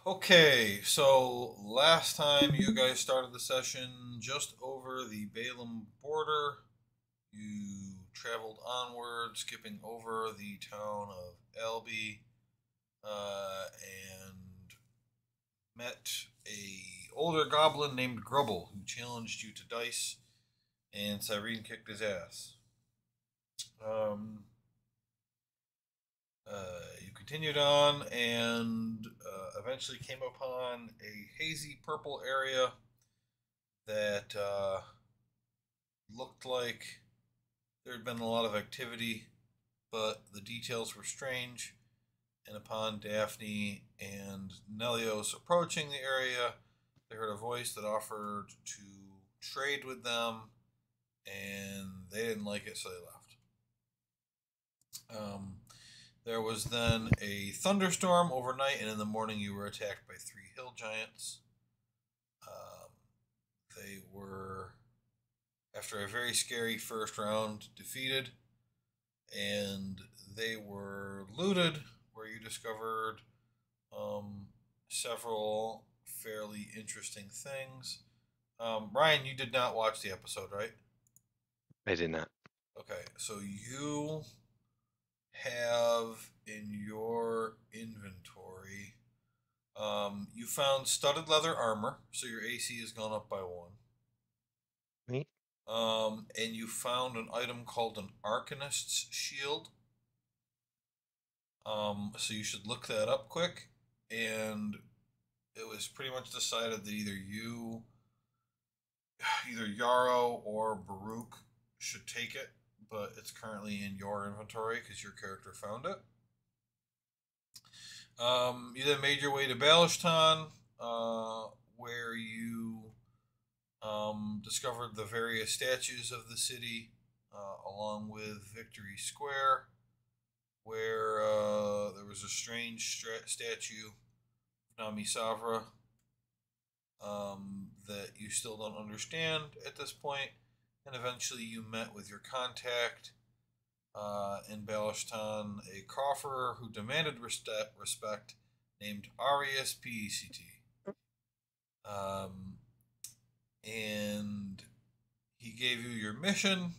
Okay, so last time you guys started the session just over the Balaam border. You traveled onward, skipping over the town of Albi, and met a older goblin named Grubble who challenged you to dice, and Cyrene kicked his ass. Um, you continued on and eventually came upon a hazy purple area that looked like there had been a lot of activity, but the details were strange. And upon Daphne and Nelios approaching the area, they heard a voice that offered to trade with them, and they didn't like it, so they left. There was then a thunderstorm overnight, and in the morning you were attacked by three hill giants. Um, they were, after a very scary first round, defeated, and they were looted, where you discovered several fairly interesting things. Ryan, you did not watch the episode, right? I did not. Okay, so you have in your inventory, you found studded leather armor, so your AC has gone up by one. Neat. And you found an item called an Arcanist's Shield. So you should look that up quick. And it was pretty much decided that either Yarrow or Baruch should take it, but it's currently in your inventory because your character found it. You then made your way to Balishtan, where you discovered the various statues of the city, along with Victory Square, where there was a strange statue of Nami Savra that you still don't understand at this point, and eventually you met with your contact in Balishtan, a coffer who demanded respect, named Arius PECT. And he gave you your mission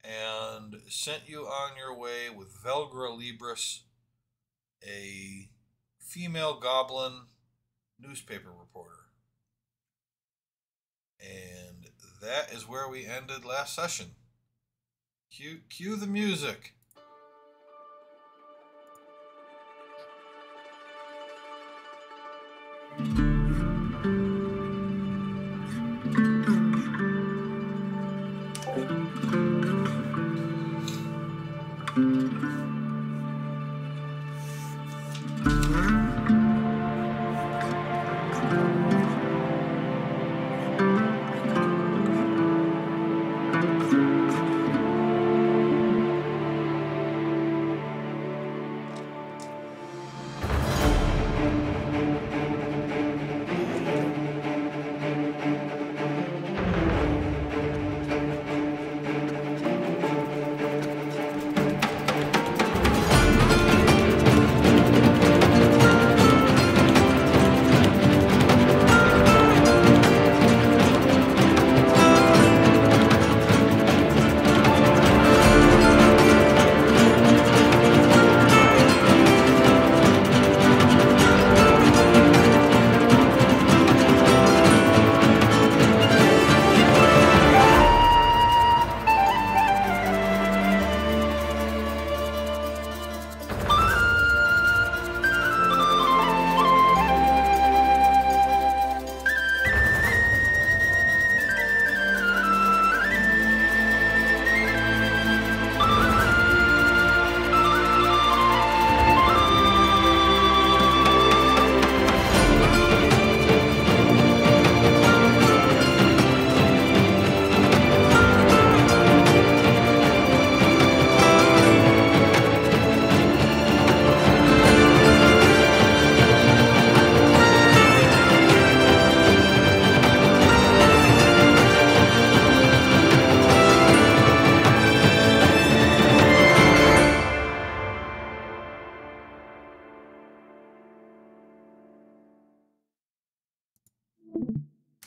and sent you on your way with Velgra Libris, a female goblin newspaper reporter. And that is where we ended last session. Cue the music.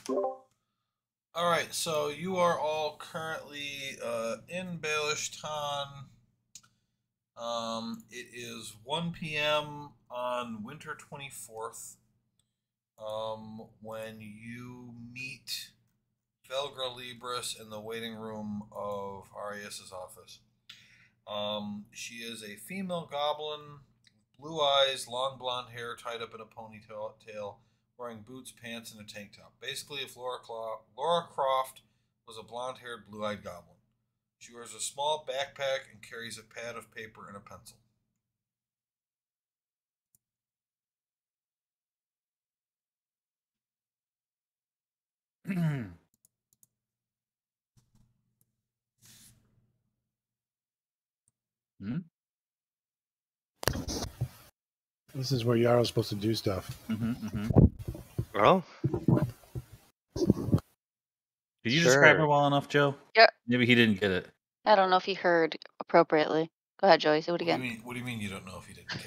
All right, so you are all currently in Baelishtan. It is 1 p.m. on winter 24th when you meet Velgra Libris in the waiting room of Arias's office. She is a female goblin, blue eyes, long blonde hair tied up in a ponytail, wearing boots, pants, and a tank top. Basically, if Laura Croft was a blonde haired, blue eyed goblin. She wears a small backpack and carries a pad of paper and a pencil. Hmm? This is where Yarrow's supposed to do stuff. Well, Did you Sure. describe it well enough, Joe? Yep. Maybe he didn't get it. I don't know if he heard appropriately. Go ahead, Joey. Say it What do you again. mean? What do you mean you don't know if you didn't get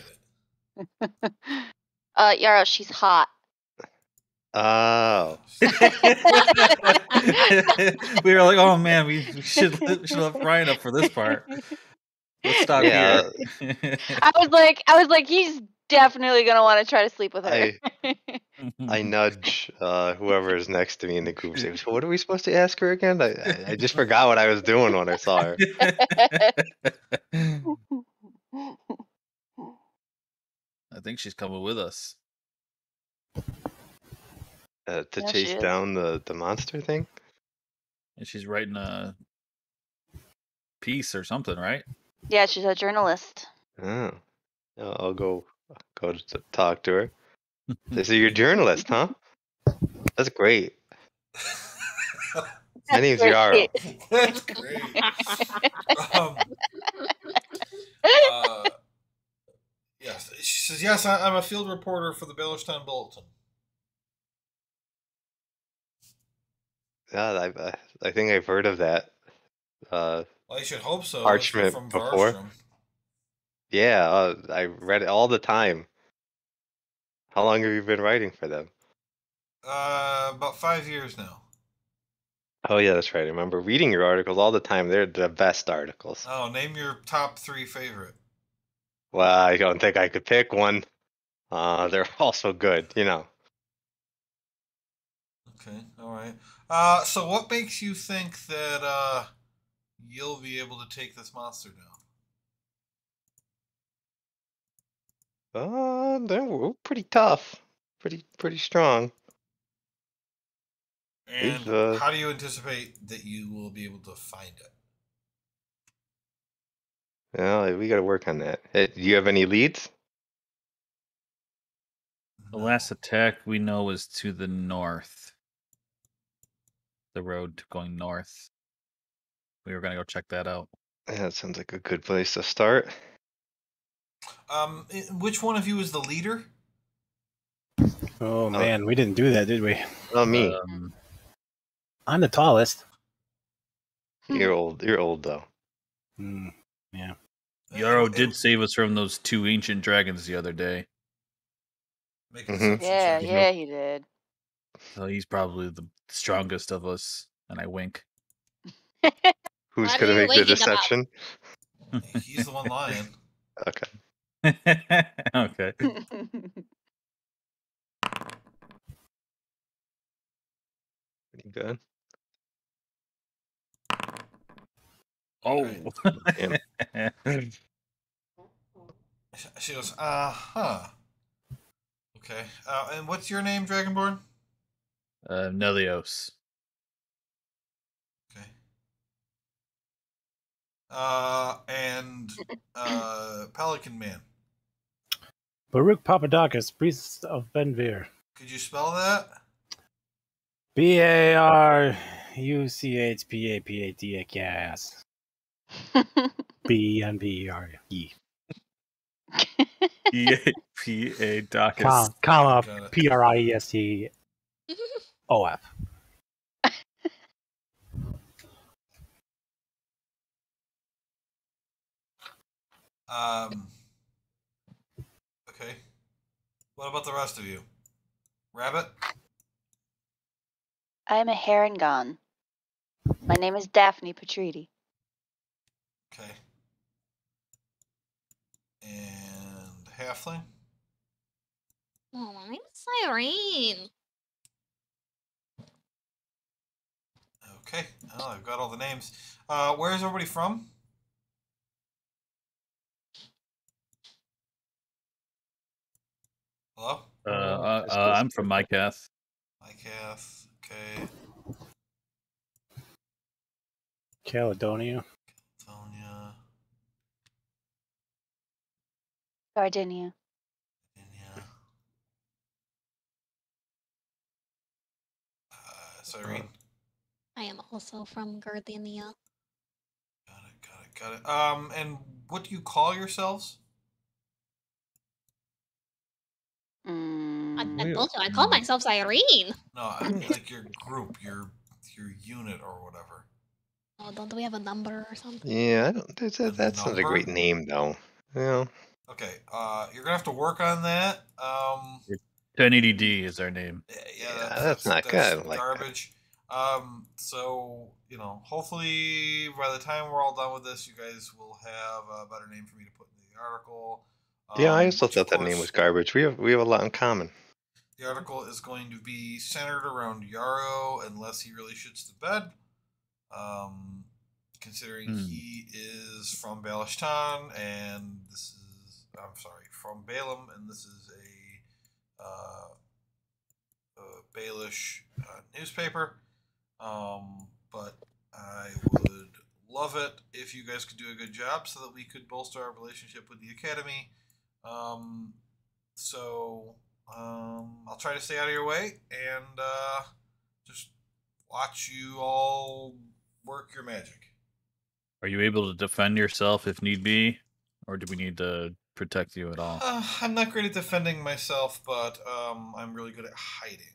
it? Yarrow, she's hot. oh, We were like, oh man, we should have Ryan up for this part. Let's stop Yeah. here. I was like, he's definitely gonna want to try to sleep with her. I nudge whoever is next to me in the group. Say, so what are we supposed to ask her again? I just forgot what I was doing when I saw her. I think she's coming with us. To Yeah, she chase is. down the monster thing? And she's writing a piece or something, right? Yeah, she's a journalist. Oh. I'll go to talk to her. Say, so you're a journalist, huh? That's great. My name's Yarrow. That's great. Yes, she says, yes, I'm a field reporter for the Baylorstown Bulletin. Yeah, I think I've heard of that. Well, I should hope so. Parchment from before. Varstrom. Yeah, I read it all the time. How long have you been writing for them? About 5 years now. Oh yeah, that's right. I remember reading your articles all the time. They're the best articles. Oh, name your top 3 favorite. Well, I don't think I could pick one. They're all so good, you know. Okay, all right. So what makes you think that you'll be able to take this monster down? They're pretty tough, pretty strong. And how do you anticipate that you will be able to find it? Well, we got to work on that. Hey, do you have any leads? The last attack we know was to the north. The road going north. We were gonna go check that out. Yeah, that sounds like a good place to start. Which one of you is the leader? Oh man, we didn't do that, did we? Not me. I'm the tallest. You're old. You're old though. Yeah. Yarrow did save us from those 2 ancient dragons the other day. Make a deception check. Yeah, he did. So he's probably the strongest of us. And I wink. Who's What gonna are you make the winking about? deception? He's the one lying. Okay. Okay. Pretty good. Oh. She goes, okay. And what's your name, Dragonborn? Nelios. Okay. And Pelican Man. Baruch Papadakis, priest of Benvir. Could you spell that? Baruchpapadakis. BNPRE. EAPA Dacus. Comma Got it. PRIESTOF. Okay. What about the rest of you? Rabbit? I'm a Harangon. My name is Daphne Patriti. Okay. And halfling. Oh, my name's Irene. Okay. Oh, I've got all the names. Where is everybody from? Hello? I'm from Mycath. Mycath. Okay. Caledonia. Sonia. Gardinia. Virginia. Cyrene. I am also from Gardenia. Got it. And what do you call yourselves? I Mm, told you, I call myself Irene. No, I mean like your group, your unit or whatever. Oh, don't we have a number or something? Yeah, I don't. That's not a number? great name, though. Yeah. Okay. You're gonna have to work on that. 1080D is our name. Yeah, That's not good. I don't like that. garbage. So hopefully by the time we're all done with this, you guys will have a better name for me to put in the article. Yeah, I also which, of thought that name course, was garbage. We have a lot in common. The article is going to be centered around Yarrow, unless he really shits the bed. Considering he is from Balishtan, and from Balaam, and this is a Baelish newspaper. But I would love it if you guys could do a good job so that we could bolster our relationship with the Academy. I'll try to stay out of your way and just watch you all work your magic. Are you able to defend yourself if need be, or do we need to protect you at all? I'm not great at defending myself, but I'm really good at hiding.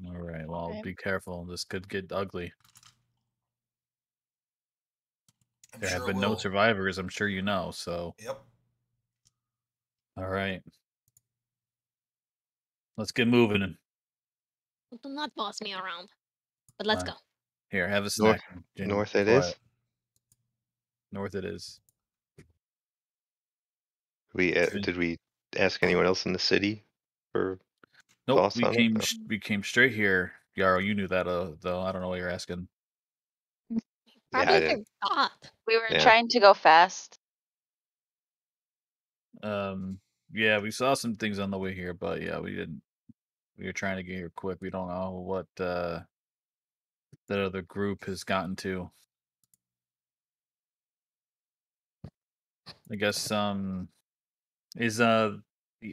All right. Well, Okay. be careful. This could get ugly. There have been no survivors. I'm sure you know. So. Yep. All right. Let's get moving. Do not boss me around. But let's go. Here, have a snack. Jenny. North it Quiet. is. North it is. Did we ask anyone else in the city for Nope. thoughts on it? We came straight here. Yarrow, you knew that though. I don't know what you're asking. Probably I didn't. forgot. we were Yeah. trying to go fast. Yeah, we saw some things on the way here, but yeah, we didn't. We were trying to get here quick. We don't know what that other group has gotten to. I guess is the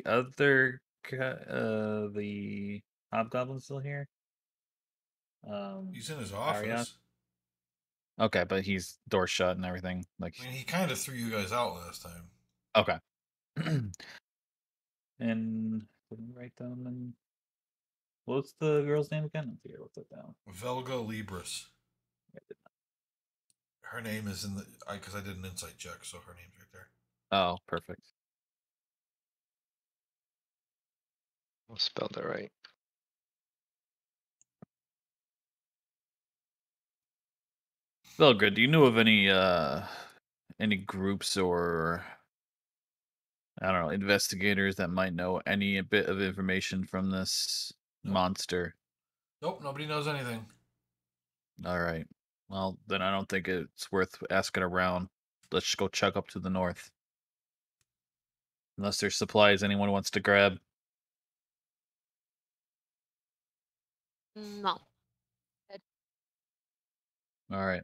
other the hobgoblin still here? He's in his Ariok? office. Okay, but he's door shut and everything. Like, I mean, he kind of threw you guys out last time. okay. And did we write down then? What's the girl's name again? I forget. What's that down? Velga Libris. Her name is in the because I did an insight check, so her name's right there. Oh, perfect. I spelled it right. Well, good. Do you know of any groups or I don't know investigators that might know any bit of information from this monster? Nope, nobody knows anything. All right. Well, then I don't think it's worth asking around. Let's just go check up to the north. Unless there's supplies anyone wants to grab. No. All right.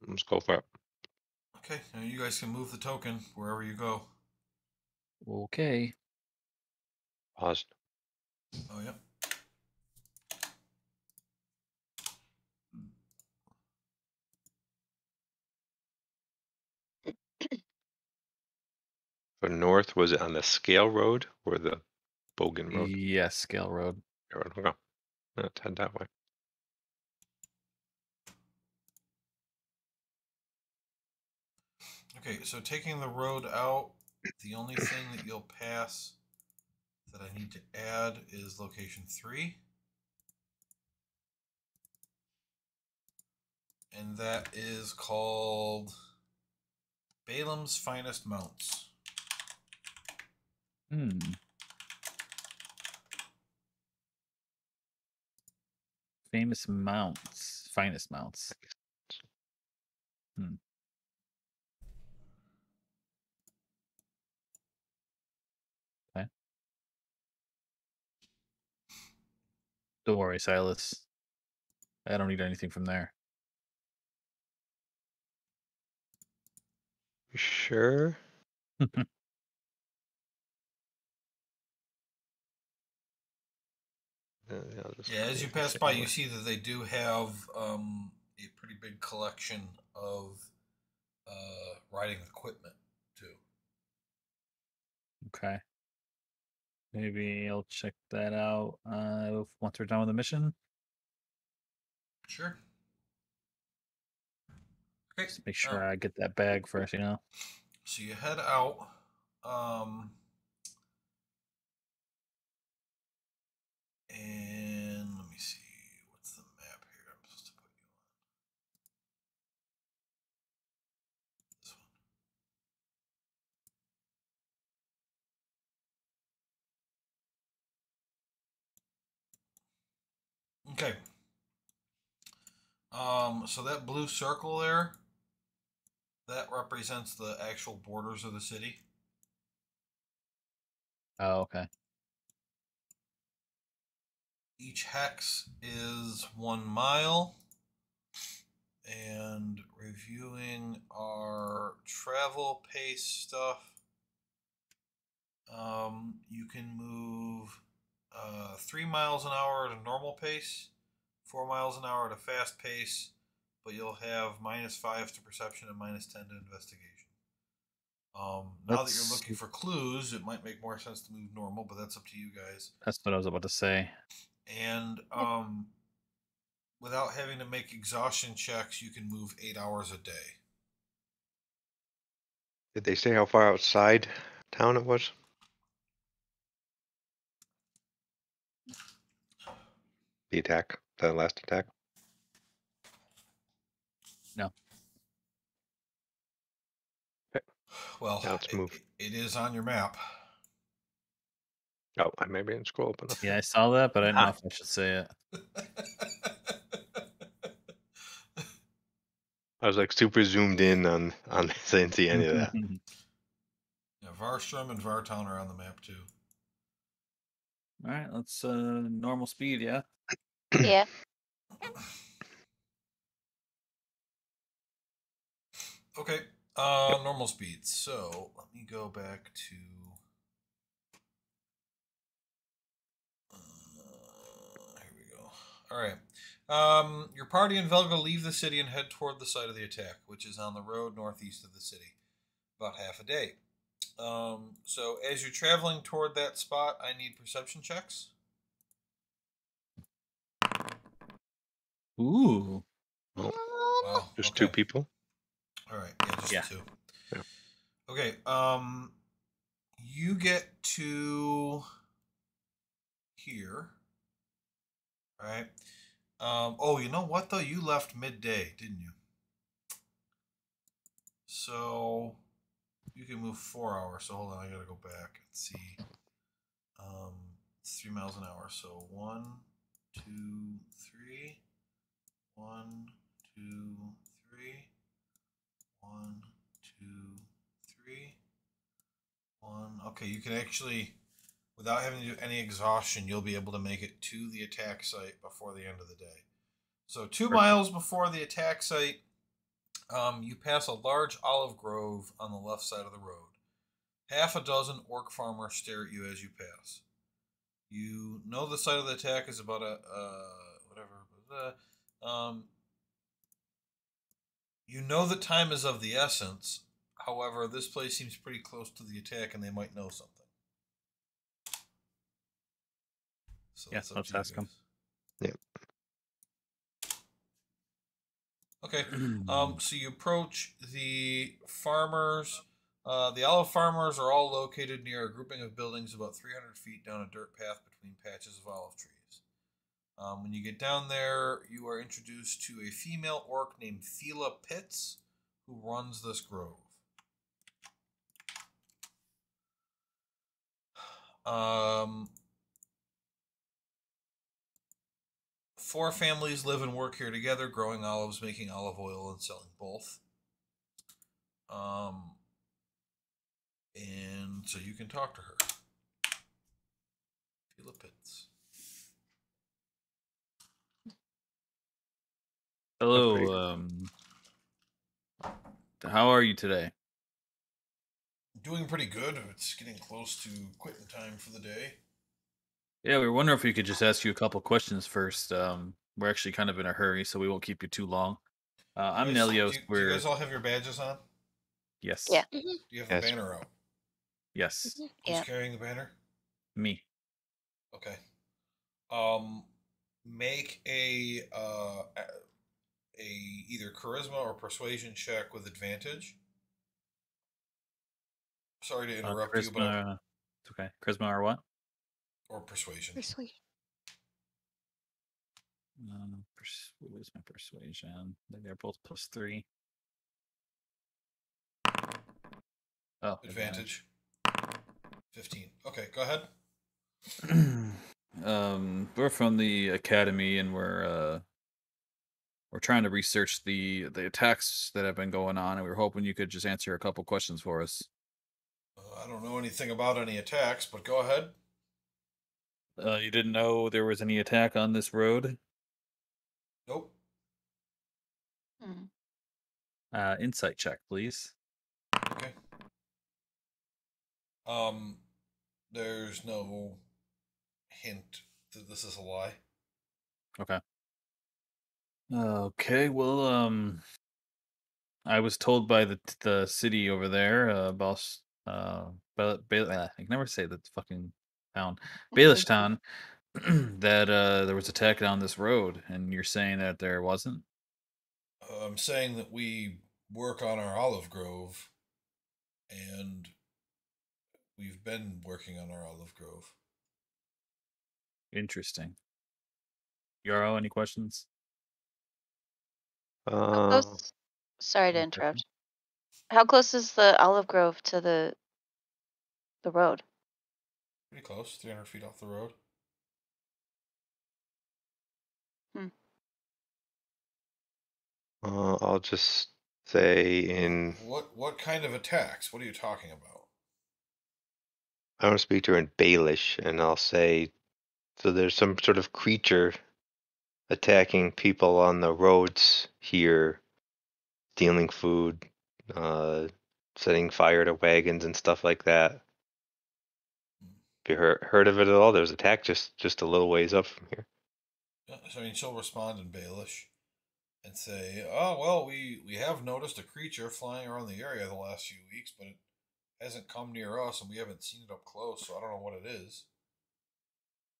Let's go for it. Okay, now you guys can move the token wherever you go. Okay. Pause. Oh, yep. For north, was it on the Scale Road or the Bogan Road? Yes, Scale Road. Okay. Let's head that way. Okay, so taking the road out, the only thing that you'll pass that I need to add is location 3. and that is called Balaam's Finest Mounts. Famous mounts. Finest mounts. Okay. Don't worry, Silas. I don't need anything from there. You sure? Yeah, as you pass by, you see that they do have a pretty big collection of riding equipment, too. Okay. Maybe I'll check that out once we're done with the mission. Sure. Okay. Just make sure I get that bag first, you know? So you head out. And let me see. What's the map here I'm supposed to put you on? This one. Okay. So that blue circle there, that represents the actual borders of the city. Oh, okay. Each hex is 1 mile. And reviewing our travel pace stuff, you can move 3 miles an hour at a normal pace, 4 miles an hour at a fast pace, but you'll have -5 to perception and -10 to investigation. Now that you're looking for clues, it might make more sense to move normal, but that's up to you guys. That's what I was about to say. And without having to make exhaustion checks, you can move 8 hours a day. Did they say how far outside town it was? The attack, the last attack? No. Okay. Well, now let's move. It is on your map. Oh, I maybe didn't scroll up enough. Yeah, I saw that, but I didn't know if I should say it. I was like super zoomed in on I didn't see any of that. Yeah, Varstrom and Vartown are on the map too. All right, let's normal speed, yeah. Yeah. Okay, normal speed. So let me go back to. Here we go. All right. Your party and Velga leave the city and head toward the site of the attack, which is on the road northeast of the city, about half a day. So as you're traveling toward that spot, I need perception checks. Ooh. Wow. Just okay. 2 people? All right. Yeah, just 2. Yeah. Okay. You get to here. All right. Oh, you know what though? You left midday, didn't you? So you can move 4 hours. So hold on, I gotta go back and see. It's 3 miles an hour. So 1, 2, 3. 1, 2, 3. 1, 2, 3. 1. Okay, you can actually, without having to do any exhaustion, you'll be able to make it to the attack site before the end of the day. So 2 miles before the attack site, you pass a large olive grove on the left side of the road. Half a dozen orc farmers stare at you as you pass. You know the site of the attack is about you know the time is of the essence. However, this place seems pretty close to the attack, and they might know something. So Yeah, let's ask them. Yeah. Okay. So you approach the farmers. The olive farmers are all located near a grouping of buildings about 300 feet down a dirt path between patches of olive trees. When you get down there, you are introduced to a female orc named Phila Pitts, who runs this grove. Four families live and work here together, growing olives, making olive oil, and selling both. And so you can talk to her. Phila Pitts. Hello. How are you today? Doing pretty good. It's getting close to quitting time for the day. Yeah, we were wondering if we could just ask you a couple questions first. We're actually kind of in a hurry, so we won't keep you too long. I'm Nelios. Do you guys all have your badges on? Yes. Yeah. Do you have the banner out? Yes. Who's carrying the banner? Me. Okay. Make a either charisma or persuasion check with advantage. Sorry to interrupt you, but it's okay. Charisma or what? Or persuasion. Persuasion. What is my persuasion? They're both +3. Oh, advantage. 15. Okay, go ahead. We're from the academy, and we're trying to research the attacks that have been going on, and we were hoping you could just answer a couple questions for us. I don't know anything about any attacks, but go ahead. You didn't know there was any attack on this road? Nope. Insight check, please. Okay. There's no hint that this is a lie. Okay. Okay, well, I was told by the city over there, boss, I can never say the fucking town, Baelish town, that there was attack on this road, and you're saying that there wasn't? I'm saying that we work on our olive grove, and we've been working on our olive grove. Interesting. Yarrow, any questions? How close? Sorry to interrupt. How close is the olive grove to the road? Pretty close, 300 feet off the road. I'll just say in. What kind of attacks? What are you talking about? I want to speak to her in Baelish, and I'll say, so there's some sort of creature attacking people on the roads here, stealing food, setting fire to wagons and stuff like that. Have you heard of it at all? There's an attack just a little ways up from here. Yeah, so I mean, she'll respond in Baelish and say, "Oh well, we have noticed a creature flying around the area the last few weeks, but it hasn't come near us, and we haven't seen it up close, so I don't know what it is."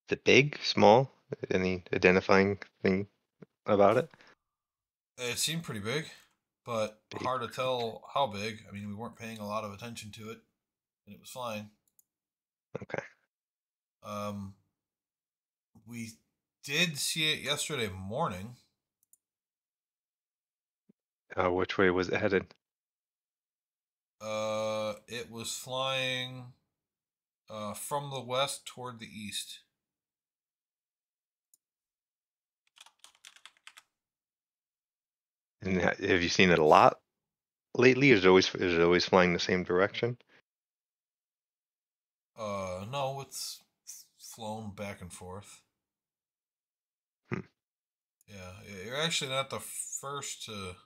Is it big, small? Any identifying thing about it? It seemed pretty big, but Big. hard to tell how big. I mean, we weren't paying a lot of attention to it, and it was flying. Okay. We did see it yesterday morning. Which way was it headed? It was flying from the west toward the east. And have you seen it a lot lately? Is it always flying the same direction? No, it's flown back and forth. Yeah, you're actually not the first to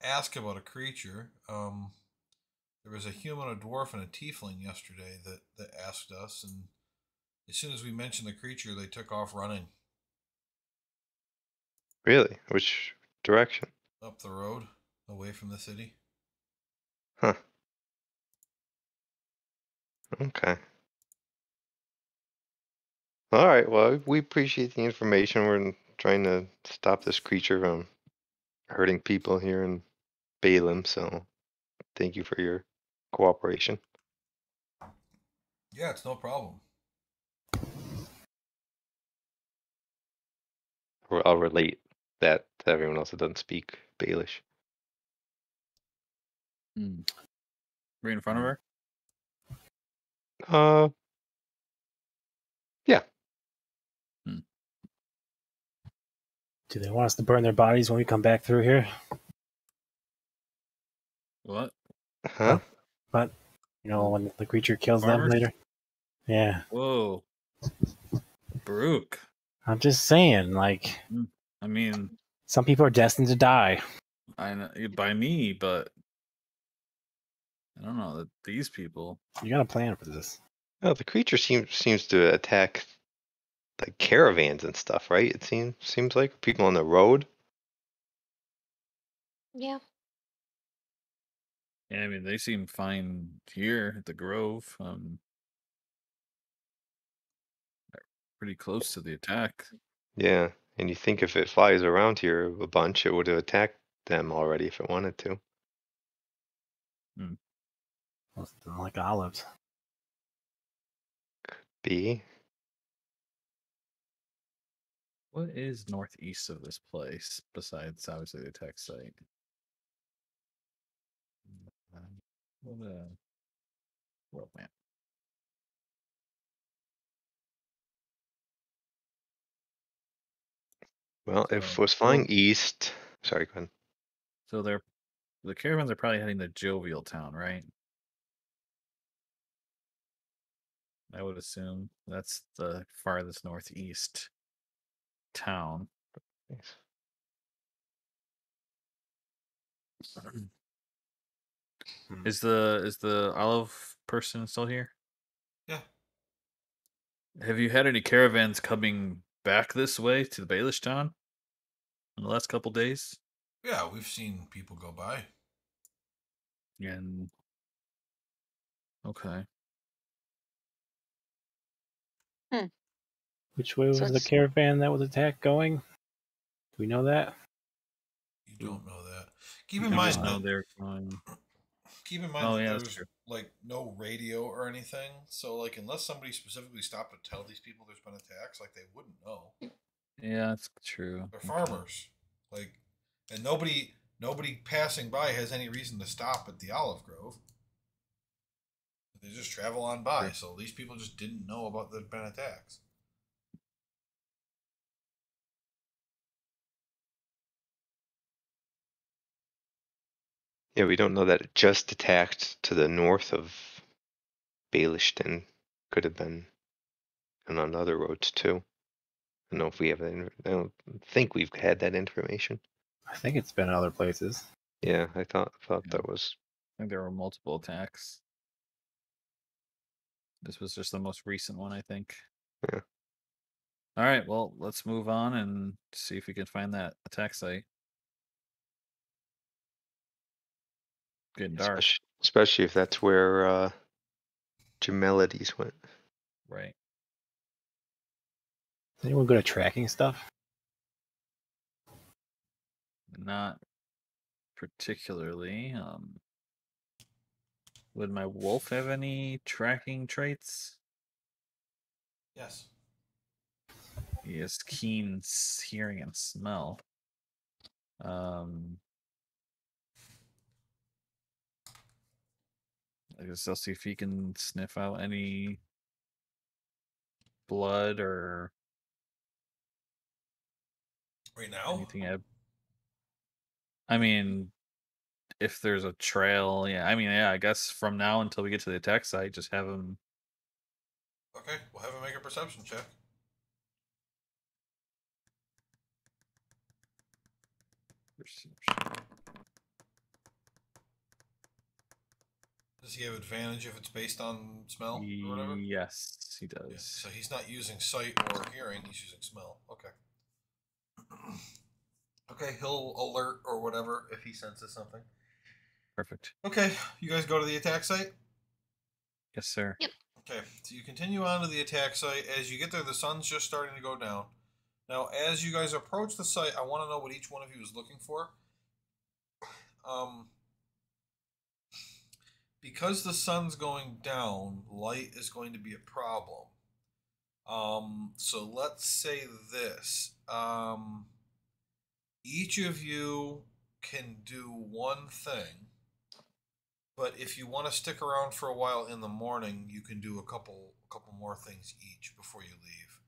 ask about a creature. There was a human, a dwarf, and a tiefling yesterday that asked us, and as soon as we mentioned the creature, they took off running. Really? Which direction? Up the road, away from the city. Huh. Okay. All right. Well, we appreciate the information. We're trying to stop this creature from hurting people here in Balaam, so thank you for your cooperation. Yeah, it's no problem. I'll relate that to everyone else that doesn't speak Baelish. Right in front of her? Yeah. Do they want us to burn their bodies when we come back through here? What? Huh? But when the creature kills them Farmers? later. Yeah. Whoa. Baruch. I'm just saying, like, I mean, some people are destined to die. I know by me, but I don't know that these people. You got a plan for this. Oh, the creature seems to attack like caravans and stuff, right? It seems like people on the road. Yeah. Yeah, I mean, they seem fine here at the Grove. Pretty close to the attack. Yeah, and you think if it flies around here a bunch, it would have attacked them already if it wanted to. Most of them like olives. B. What is northeast of this place besides obviously the attack site? What a world map. Well, So, if it was flying east, sorry, go ahead. So the caravans are probably heading to Jovial Town, right? I would assume that's the farthest northeast town. Thanks. Is the olive person still here? Yeah. Have you had any caravans coming back this way to the Baelish town in the last couple days? Yeah, we've seen people go by. And okay. Which way So was the it's caravan that was attacked going? Do we know that? You don't know that. Keep in You mind just know that they're going. keep in mind Oh that yeah, that's there's true. like no radio or anything. So like unless somebody specifically stopped to tell these people there's been attacks, like they wouldn't know. Yeah, that's true. They're Okay. farmers. Like and nobody passing by has any reason to stop at the olive grove. They just travel on by. Sure. So these people just didn't know about there'd been attacks. Yeah, we don't know that it just attacked to the north of Baelishton. Could have been on other roads too. I don't know if we have that. I don't think we've had that information. I think it's been in other places. Yeah, I thought Yeah. that was. I think there were multiple attacks. This was just the most recent one, I think. Yeah. All right, well, let's move on and see if we can find that attack site. Getting dark, Especially if that's where Gemelides went. right? Is anyone good at tracking stuff? Not particularly. Would my wolf have any tracking traits? Yes. He has keen hearing and smell. I guess I'll see if he can sniff out any blood or Right now? anything. I mean, if there's a trail, yeah. I mean, yeah. I guess from now until we get to the attack site, just have him. Okay, we'll have him make a perception check. Does he have advantage if it's based on smell or whatever? Yes, he does. Yeah, so he's not using sight or hearing, he's using smell. Okay. Okay, he'll alert or whatever if he senses something. Perfect. Okay, you guys go to the attack site? Yes, sir. Yep. Okay, so you continue on to the attack site. As you get there, the sun's just starting to go down. Now, as you guys approach the site, I want to know what each one of you is looking for. Because the sun's going down, light is going to be a problem. So let's say this. Each of you can do one thing, but if you want to stick around for a while in the morning, you can do a couple more things each before you leave.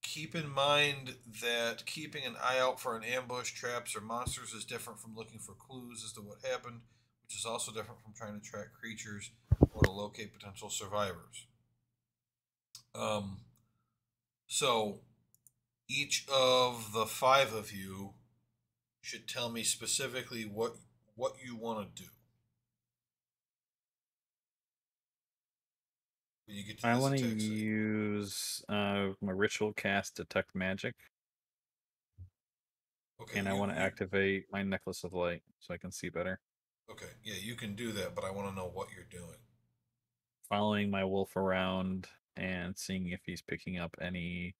Keep in mind that keeping an eye out for an ambush, traps, or monsters is different from looking for clues as to what happened, which is also different from trying to track creatures or to locate potential survivors. So each of the 5 of you should tell me specifically what you want to do when you get to I this want to attack site. use my ritual cast detect magic, Okay, and I want to activate my necklace of light so I can see better. Okay, yeah, you can do that, but I want to know what you're doing. Following my wolf around and seeing if he's picking up any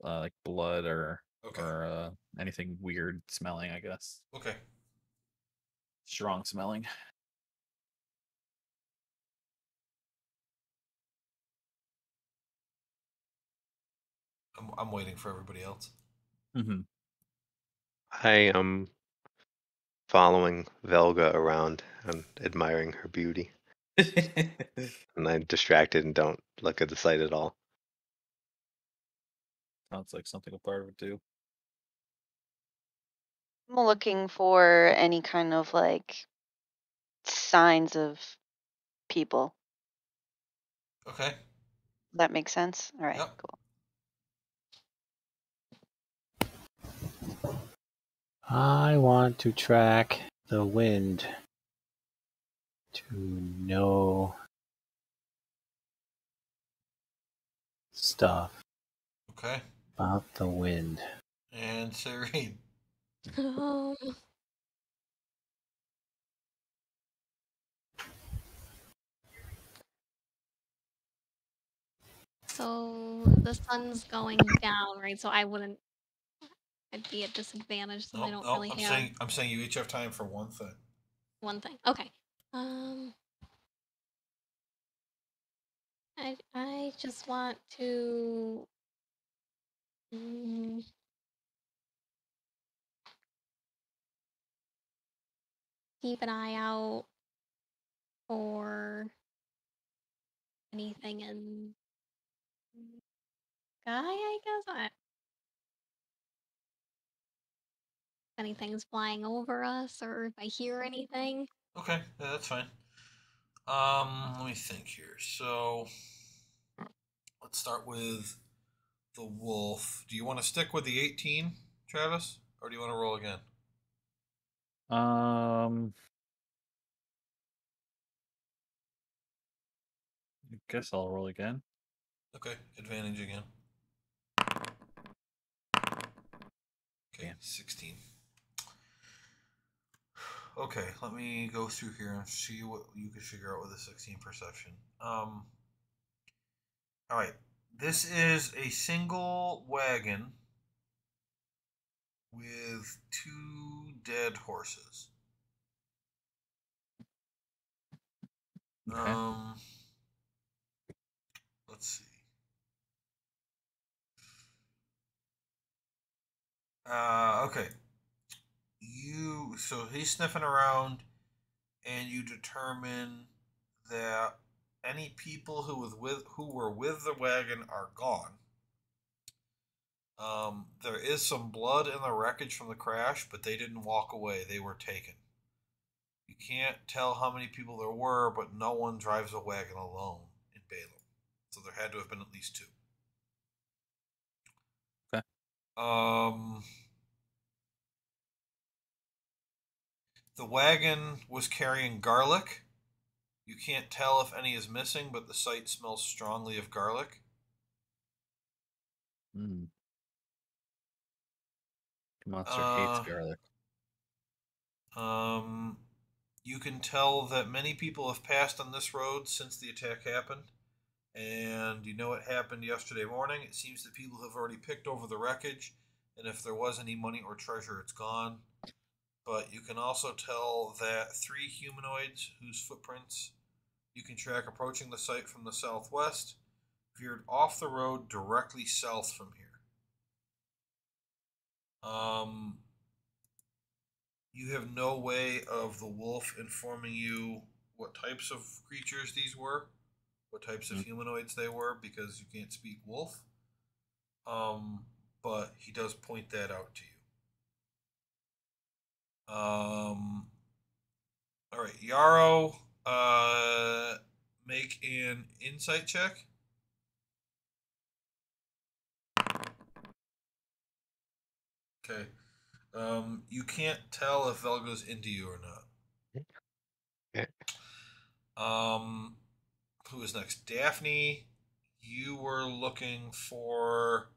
like blood or Okay. anything weird smelling, I guess. Okay. Strong smelling. I'm waiting for everybody else. Mm-hmm. I am following Velga around and admiring her beauty. And I'm distracted and don't look at the site at all. Sounds like something a part would do. I'm looking for any kind of like signs of people. Okay. That makes sense? All right, Yep. cool. I want to track the wind to know stuff Okay. about the wind. And Serene. Um, so the sun's going down, right? So I'd be at disadvantage since I don't really have I'm saying you each have time for one thing. one thing. Okay. I just want to keep an eye out for anything in sky, I guess. Anything's flying over us, or if I hear anything. Okay, yeah, that's fine. Let me think here. So let's start with the wolf. Do you want to stick with the 18, Travis? Or do you want to roll again? I guess I'll roll again. Okay, advantage again. Okay, 16. Okay, let me go through here and see what you can figure out with a 16 perception. All right, this is a single wagon with 2 dead horses. Okay. Let's see. Okay. So he's sniffing around, and you determine that any people who were with the wagon are gone. There is some blood in the wreckage from the crash, but they didn't walk away; they were taken. You can't tell how many people there were, but no one drives a wagon alone in Balaam, so there had to have been at least 2. Okay. The wagon was carrying garlic. You can't tell if any is missing, but the site smells strongly of garlic. Mm. The monster hates garlic. You can tell that many people have passed on this road since the attack happened. And you know it happened yesterday morning. It seems that people have already picked over the wreckage, and if there was any money or treasure, it's gone. But you can also tell that 3 humanoids whose footprints you can track approaching the site from the southwest, veered off the road directly south from here. You have no way of the wolf informing you what types of creatures these were, what types of humanoids they were, because you can't speak wolf. But he does point that out to you. All right, Yarrow, make an insight check. Okay. You can't tell if Velga's into you or not. Okay. Who is next? Daphne, you were looking for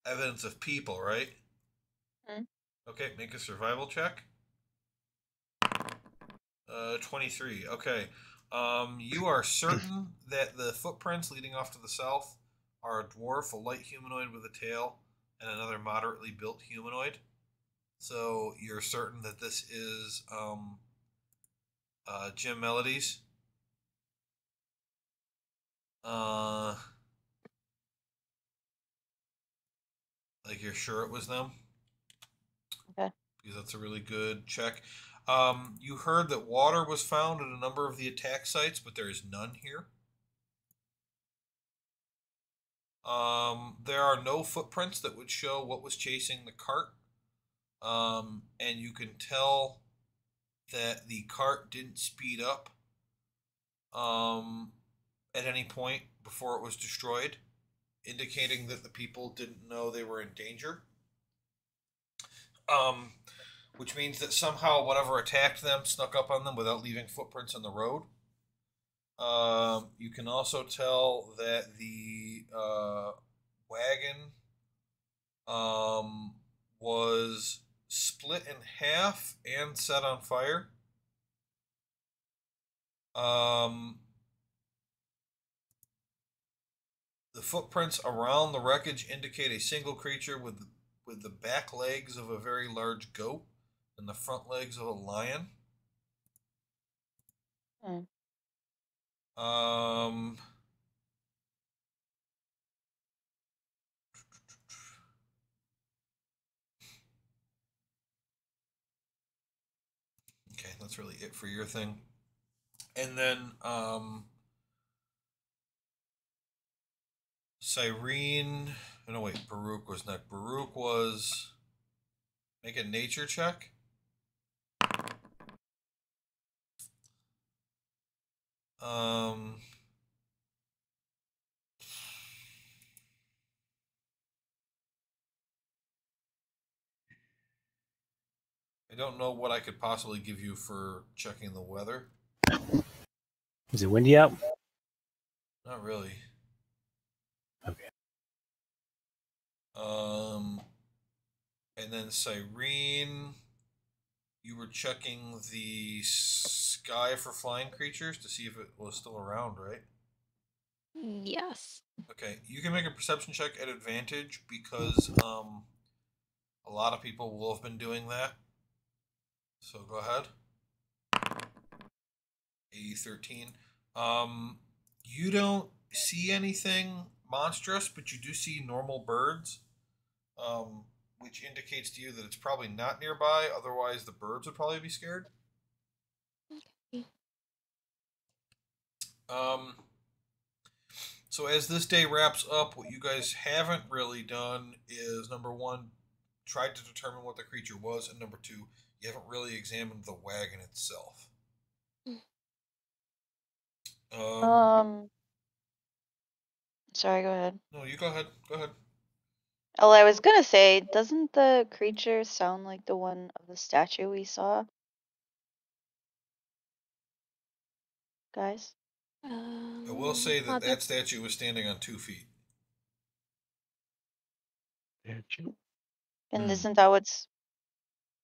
evidence of people, right? Hmm. Okay, make a survival check. 23. Okay. You are certain that the footprints leading off to the south are a dwarf, a light humanoid with a tail, and another moderately built humanoid. So you're certain that this is Jim Melodies. Like you're sure it was them? Okay. Because that's a really good check. You heard that water was found at a number of the attack sites, but there is none here. There are no footprints that would show what was chasing the cart. And you can tell that the cart didn't speed up at any point before it was destroyed, indicating that the people didn't know they were in danger. Which means that somehow whatever attacked them snuck up on them without leaving footprints in the road. You can also tell that the wagon was split in half and set on fire. The footprints around the wreckage indicate a single creature with the back legs of a very large goat and the front legs of a lion. Okay, that's really it for your thing. And then Cyrene. Oh, no, wait. Baruch was next. Baruch was. Make a nature check. I don't know what I could possibly give you for checking the weather. Is it windy out? Not really. Okay. And then Cyrene, you were checking the sky for flying creatures to see if it was still around, right? Yes. Okay, you can make a perception check at advantage because a lot of people will have been doing that. So go ahead. A 13. You don't see anything monstrous, but you do see normal birds, which indicates to you that it's probably not nearby. Otherwise, the birds would probably be scared. Okay. So as this day wraps up, what you guys haven't really done is, number one, tried to determine what the creature was, and number two, you haven't really examined the wagon itself. Sorry, go ahead. No, you go ahead. Go ahead. Oh, I was gonna say, doesn't the creature sound like the one of the statue we saw? Guys? I will say that that statue was standing on 2 feet. And isn't that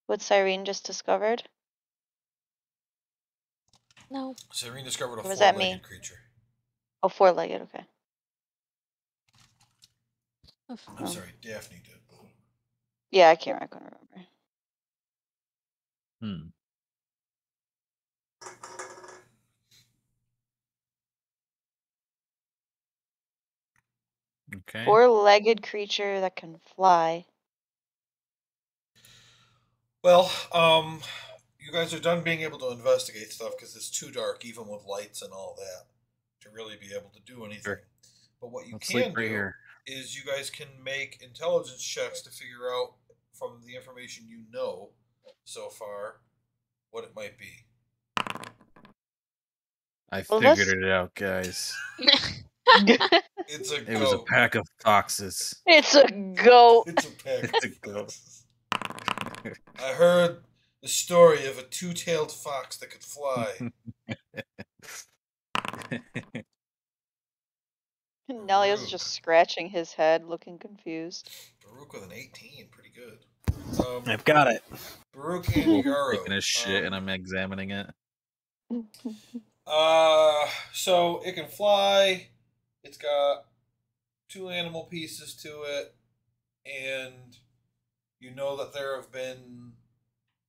what Cyrene just discovered? No. Cyrene discovered a Or was that four-legged me? creature. Oh, four-legged, okay. I'm sorry, Daphne did. Yeah, I can't remember. Okay. Four-legged creature that can fly. Well, you guys are done being able to investigate stuff because it's too dark, even with lights and all that, to really be able to do anything. Sure. But what you Let's can sleep right do here. is you guys can make intelligence checks to figure out from the information you know so far what it might be. I Well, figured this- it out, guys. It's a It was a goat. pack of foxes. It's a goat. It's a pack It's of a goat. foxes. I heard the story of a two-tailed fox that could fly. Nelia's just scratching his head, looking confused. Baruch with an 18, pretty good. I've got it. Baruch and Yarrow. Taking a shit and I'm examining it. So it can fly. It's got 2 animal pieces to it, and you know that there have been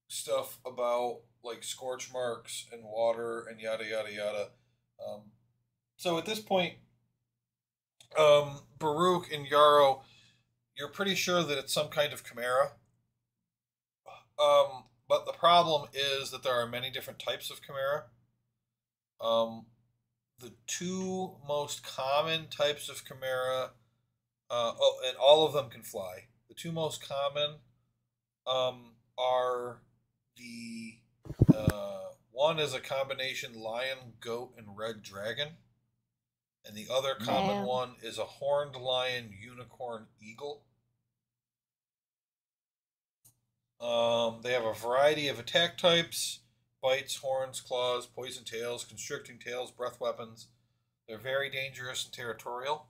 stuff about like scorch marks and water and yada yada yada. So at this point, Baruch and Yarrow, you're pretty sure that it's some kind of chimera. But the problem is that there are many different types of chimera. The 2 most common types of chimera, and all of them can fly. The 2 most common are the one is a combination lion, goat, and red dragon, and the other common Damn. one is a horned lion, unicorn, eagle. They have a variety of attack types: bites, horns, claws, poison tails, constricting tails, breath weapons. They're very dangerous and territorial.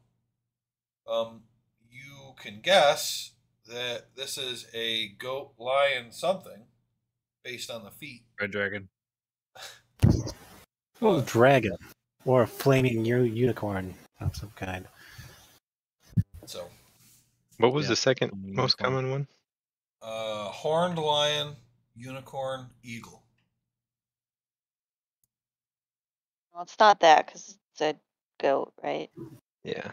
You can guess that this is a goat, lion, something based on the feet. Red dragon. Oh, dragon. Or a flaming unicorn of some kind. So, What was Yeah, the second some most unicorn. common one? horned lion, unicorn, eagle. Well, it's not that because it's a goat, right? Yeah.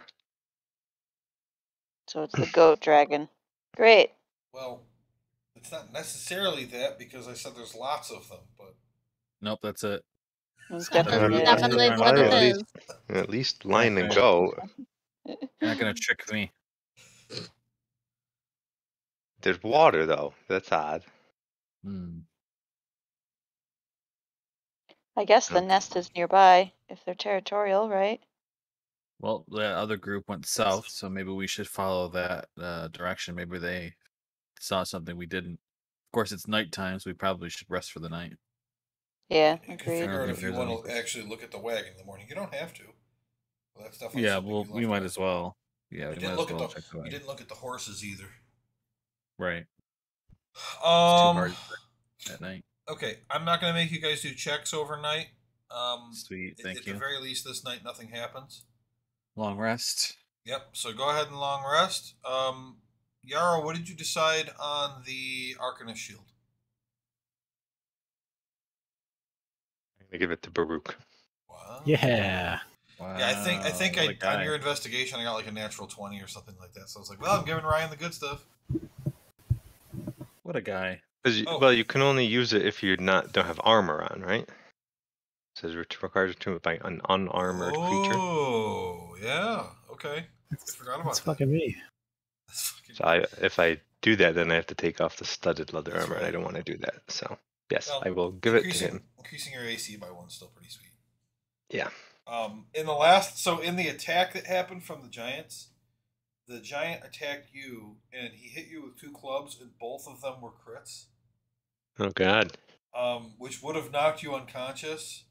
So it's the goat dragon. Great. Well, it's not necessarily that because I said there's lots of them, but Nope, that's it. It's That's definitely definitely it. what it At is. least, at least lion and Okay. goat. You're not gonna trick me. There's water though. That's odd. Hmm. I guess the Okay. nest is nearby if they're territorial, right? Well, the other group went south, so maybe we should follow that direction. Maybe they saw something we didn't. Of course, it's nighttime, so we probably should rest for the night. Yeah, you can agreed. figure out think if you there's want any- to actually look at the wagon in the morning. You don't have to. Well, that's definitely Yeah, something well, you we left might out. as well. Yeah, You we didn't might look as at well the check the you way. didn't look at the horses either. Right. It's too Um. hard at night. Okay, I'm not going to make you guys do checks overnight. Sweet, thank At the you. very least, this night nothing happens. Long rest. Yep. So go ahead and long rest. Yara, what did you decide on the Arcanist shield? I'm gonna give it to Baruch. Wow. Yeah. Wow. Yeah, I think what a on guy. your investigation I got like a natural 20 or something like that. So I was like, well, I'm giving Ryan the good stuff. What a guy. Oh. Well, you can only use it if you don't have armor on, right? It says requires return by an unarmored creature. Oh, yeah. Okay. I forgot about That's that. fucking me. That's fucking So if I do that, then I have to take off the studded leather That's armor, and I right. don't want to do that. So yes, Well, I will give it to him. Increasing your AC by 1 is still pretty sweet. Yeah. In the attack that happened from the giants, the giant attacked you and he hit you with 2 clubs and both of them were crits. Oh God. Which would have knocked you unconscious.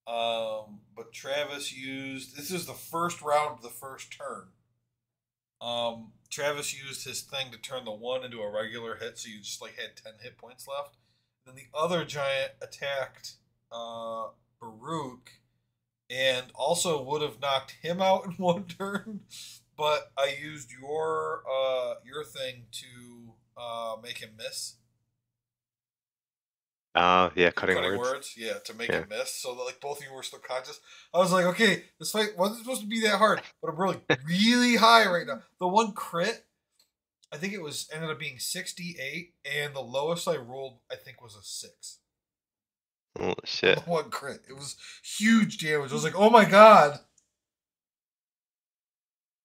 But Travis used this is the first round of the first turn. Travis used his thing to turn the 1 into a regular hit, so you just like had 10 hit points left. Then the other giant attacked Baruch and also would have knocked him out in 1 turn, but I used your thing to make him miss. Yeah, cutting words. words. Yeah, to make it miss, so that like both of you were still conscious. I was like, okay, this fight wasn't supposed to be that hard, but I'm rolling really high right now. The one crit, I think it was ended up being 68, and the lowest I rolled, I think, was a 6. Oh shit! On the one crit, it was huge damage. I was like, oh my god.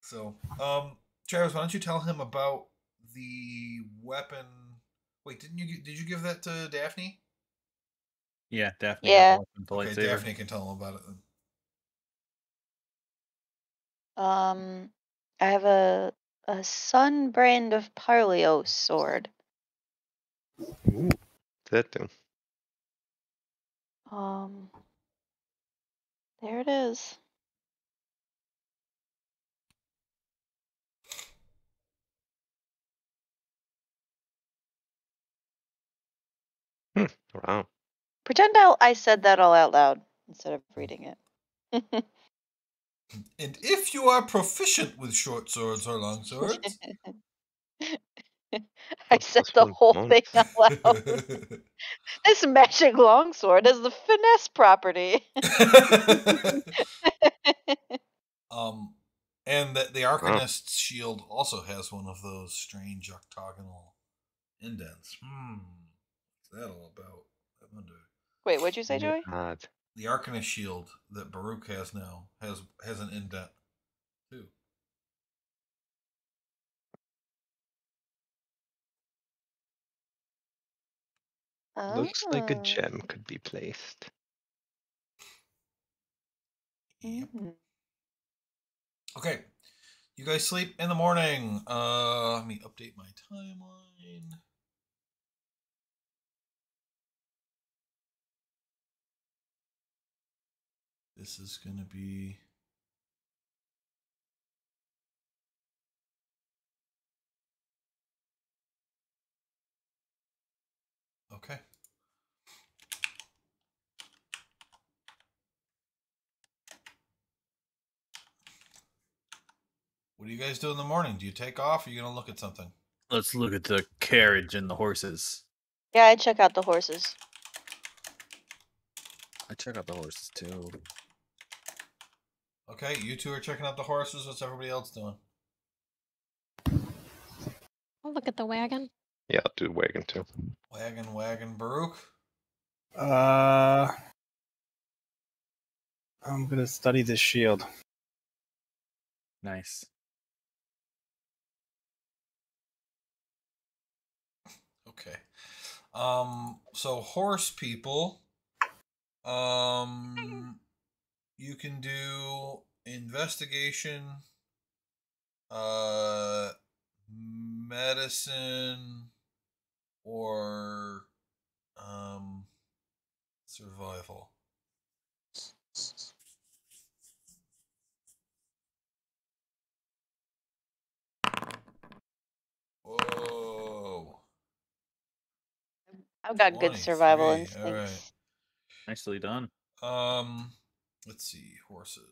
So, Travis, why don't you tell him about the weapon? Wait, did you give that to Daphne? Yeah, Daphne Yeah. got the Okay, lightsaber. Daphne can tell him about it then. I have a sun brand of Parleo sword. Ooh. That do. There it is. Wow. Pretend I said that all out loud instead of reading it. And if you are proficient with short swords or long swords, I said the whole thing out loud. This magic longsword has the finesse property. and the Arcanist's shield also has one of those strange octagonal indents. What's that all about? I wonder. Wait, what'd you say, Joey? The Arcanist shield that Baruch has now has an indent too. Looks like a gem could be placed. Yep. Okay. You guys sleep in the morning. Let me update my timeline. This is going to be... Okay. What do you guys do in the morning? Do you take off or are you going to look at something? Let's look at the carriage and the horses. Yeah, I check out the horses. I check out the horses too. Okay, you two are checking out the horses. What's everybody else doing? I'll look at the wagon. Yeah, I'll do wagon too. Wagon, Baruch. I'm gonna study this shield. Nice. Okay. So horse people, you can do investigation, medicine, or survival. Whoa. I've got good survival 23. instincts. All right. Nicely done. Let's see, horses.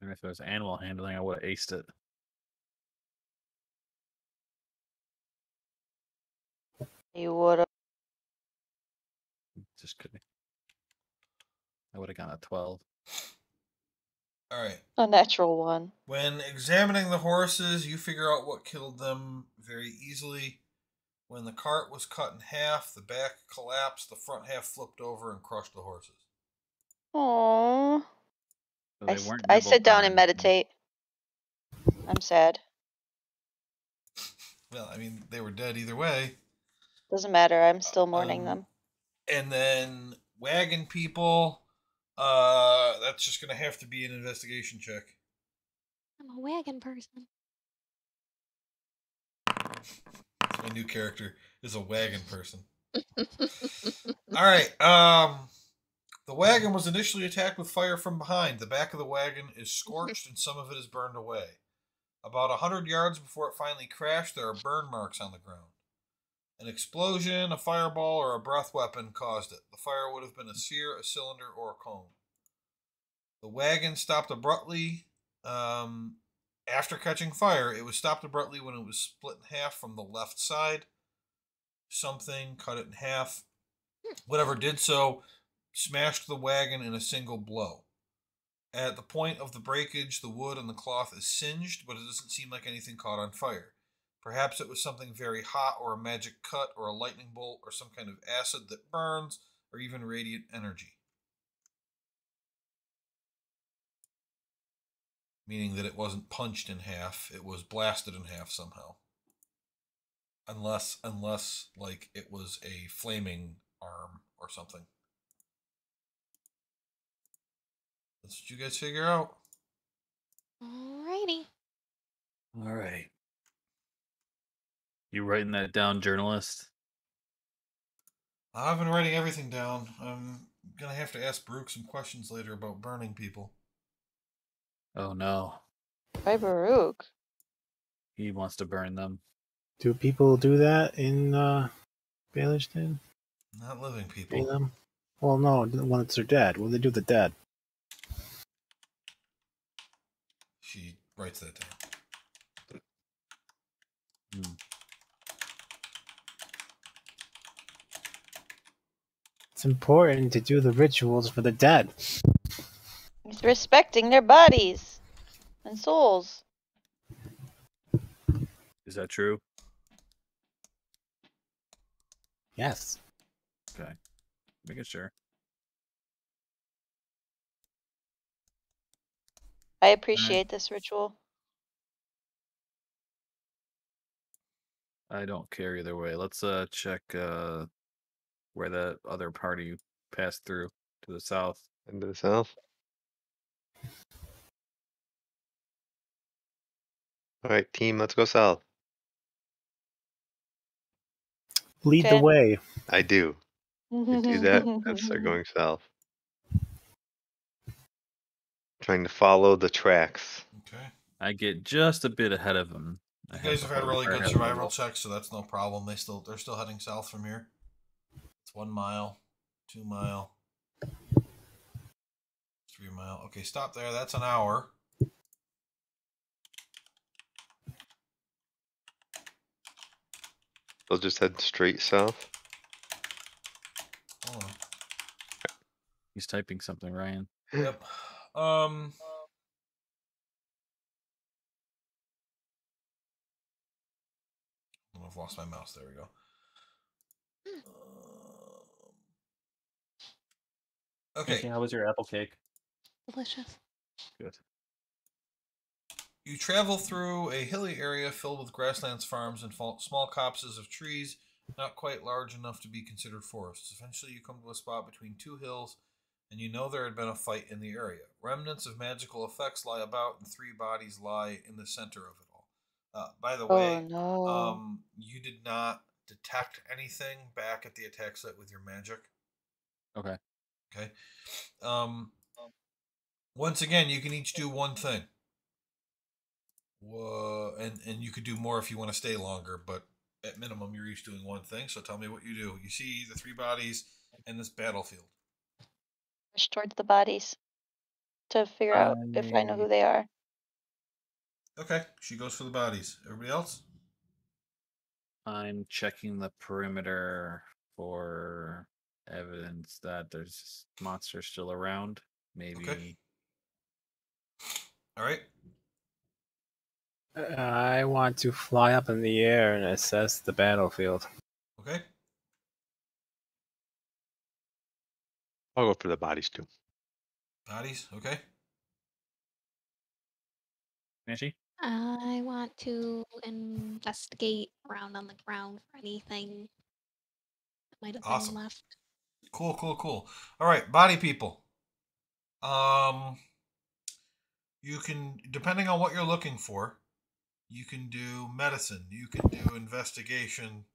And if it was animal handling, I would have aced it. You would have. Just kidding. I would have gone a 12. All right. A natural one. When examining the horses, you figure out what killed them very easily. When the cart was cut in half, the back collapsed, the front half flipped over and crushed the horses. Aww. So I sit down and meditate. I'm sad. Well, I mean, they were dead either way. Doesn't matter. I'm still mourning them. And then wagon people, that's just going to have to be an investigation check. I'm a wagon person. That's my new character, is a wagon person. All right. The wagon was initially attacked with fire from behind. The back of the wagon is scorched and some of it is burned away. About 100 yards before it finally crashed, there are burn marks on the ground. An explosion, a fireball, or a breath weapon caused it. The fire would have been a sphere, a cylinder, or a cone. The wagon stopped abruptly after catching fire. It was stopped abruptly when it was split in half from the left side. Something cut it in half. Whatever did so smashed the wagon in a single blow. At the point of the breakage, the wood and the cloth is singed, but it doesn't seem like anything caught on fire. Perhaps it was something very hot, or a magic cut, or a lightning bolt, or some kind of acid that burns, or even radiant energy. Meaning that it wasn't punched in half, it was blasted in half somehow. Unless like it was a flaming arm or something. That's what you guys figure out. Alrighty. All right. You writing that down, journalist? I've been writing everything down. I'm gonna have to ask Brooke some questions later about burning people. Oh no. By Baruch. He wants to burn them. Do people do that in Baelish? Not living people. Balaam? Well, no, once they're dead. What do they do with the dead? She writes that down. It's important to do the rituals for the dead. He's respecting their bodies and souls. Is that true? Yes. Okay. Making sure. I appreciate this ritual. I don't care either way. Let's check where that other party passed through to the south. Into the south. All right, team, let's go south. Lead the Okay. way. I do. You do that. That's they're going south. Trying to follow the tracks. Okay. I get just a bit ahead of them. You guys have had really good survival checks, so that's no problem. They're still heading south from here. It's 1 mile, 2 mile, 3 mile. Okay, stop there. That's an hour. They'll just head straight south. Hold on. He's typing something, Ryan. Yep. I've lost my mouse. There we go. Okay. Actually, how was your apple cake? Delicious. Good. You travel through a hilly area filled with grasslands, farms, and small copses of trees, not quite large enough to be considered forests. Eventually, you come to a spot between two hills, and you know there had been a fight in the area. Remnants of magical effects lie about, and 3 bodies lie in the center of it all. By the way, no. you did not detect anything back at the attack site with your magic. Okay. Okay. Once again, you can each do one thing. And you could do more if you want to stay longer, but at minimum, you're each doing one thing. So tell me what you do. You see the 3 bodies in this battlefield. Push towards the bodies to figure out if I know who they are. Okay, she goes for the bodies. Everybody else? I'm checking the perimeter for evidence that there's monsters still around. Maybe. Okay. All right. I want to fly up in the air and assess the battlefield. Okay. I'll go for the bodies too. Bodies. Okay. Nancy? I want to investigate around on the ground for anything that might have Awesome. been left. Cool. All right, body people. You can, depending on what you're looking for, you can do medicine. You can do investigation.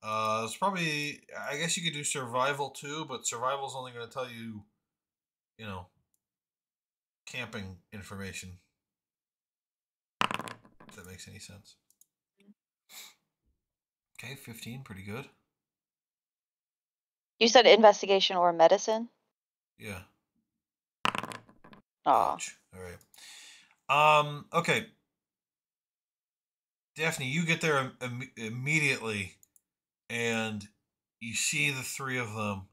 It's probably, I guess you could do survival too, but survival's only going to tell you, camping information. If that makes any sense. Okay, 15, pretty good. You said investigation or medicine? Yeah. Aw. Edge. All right. Okay. Daphne, you get there immediately, and you see the three of them,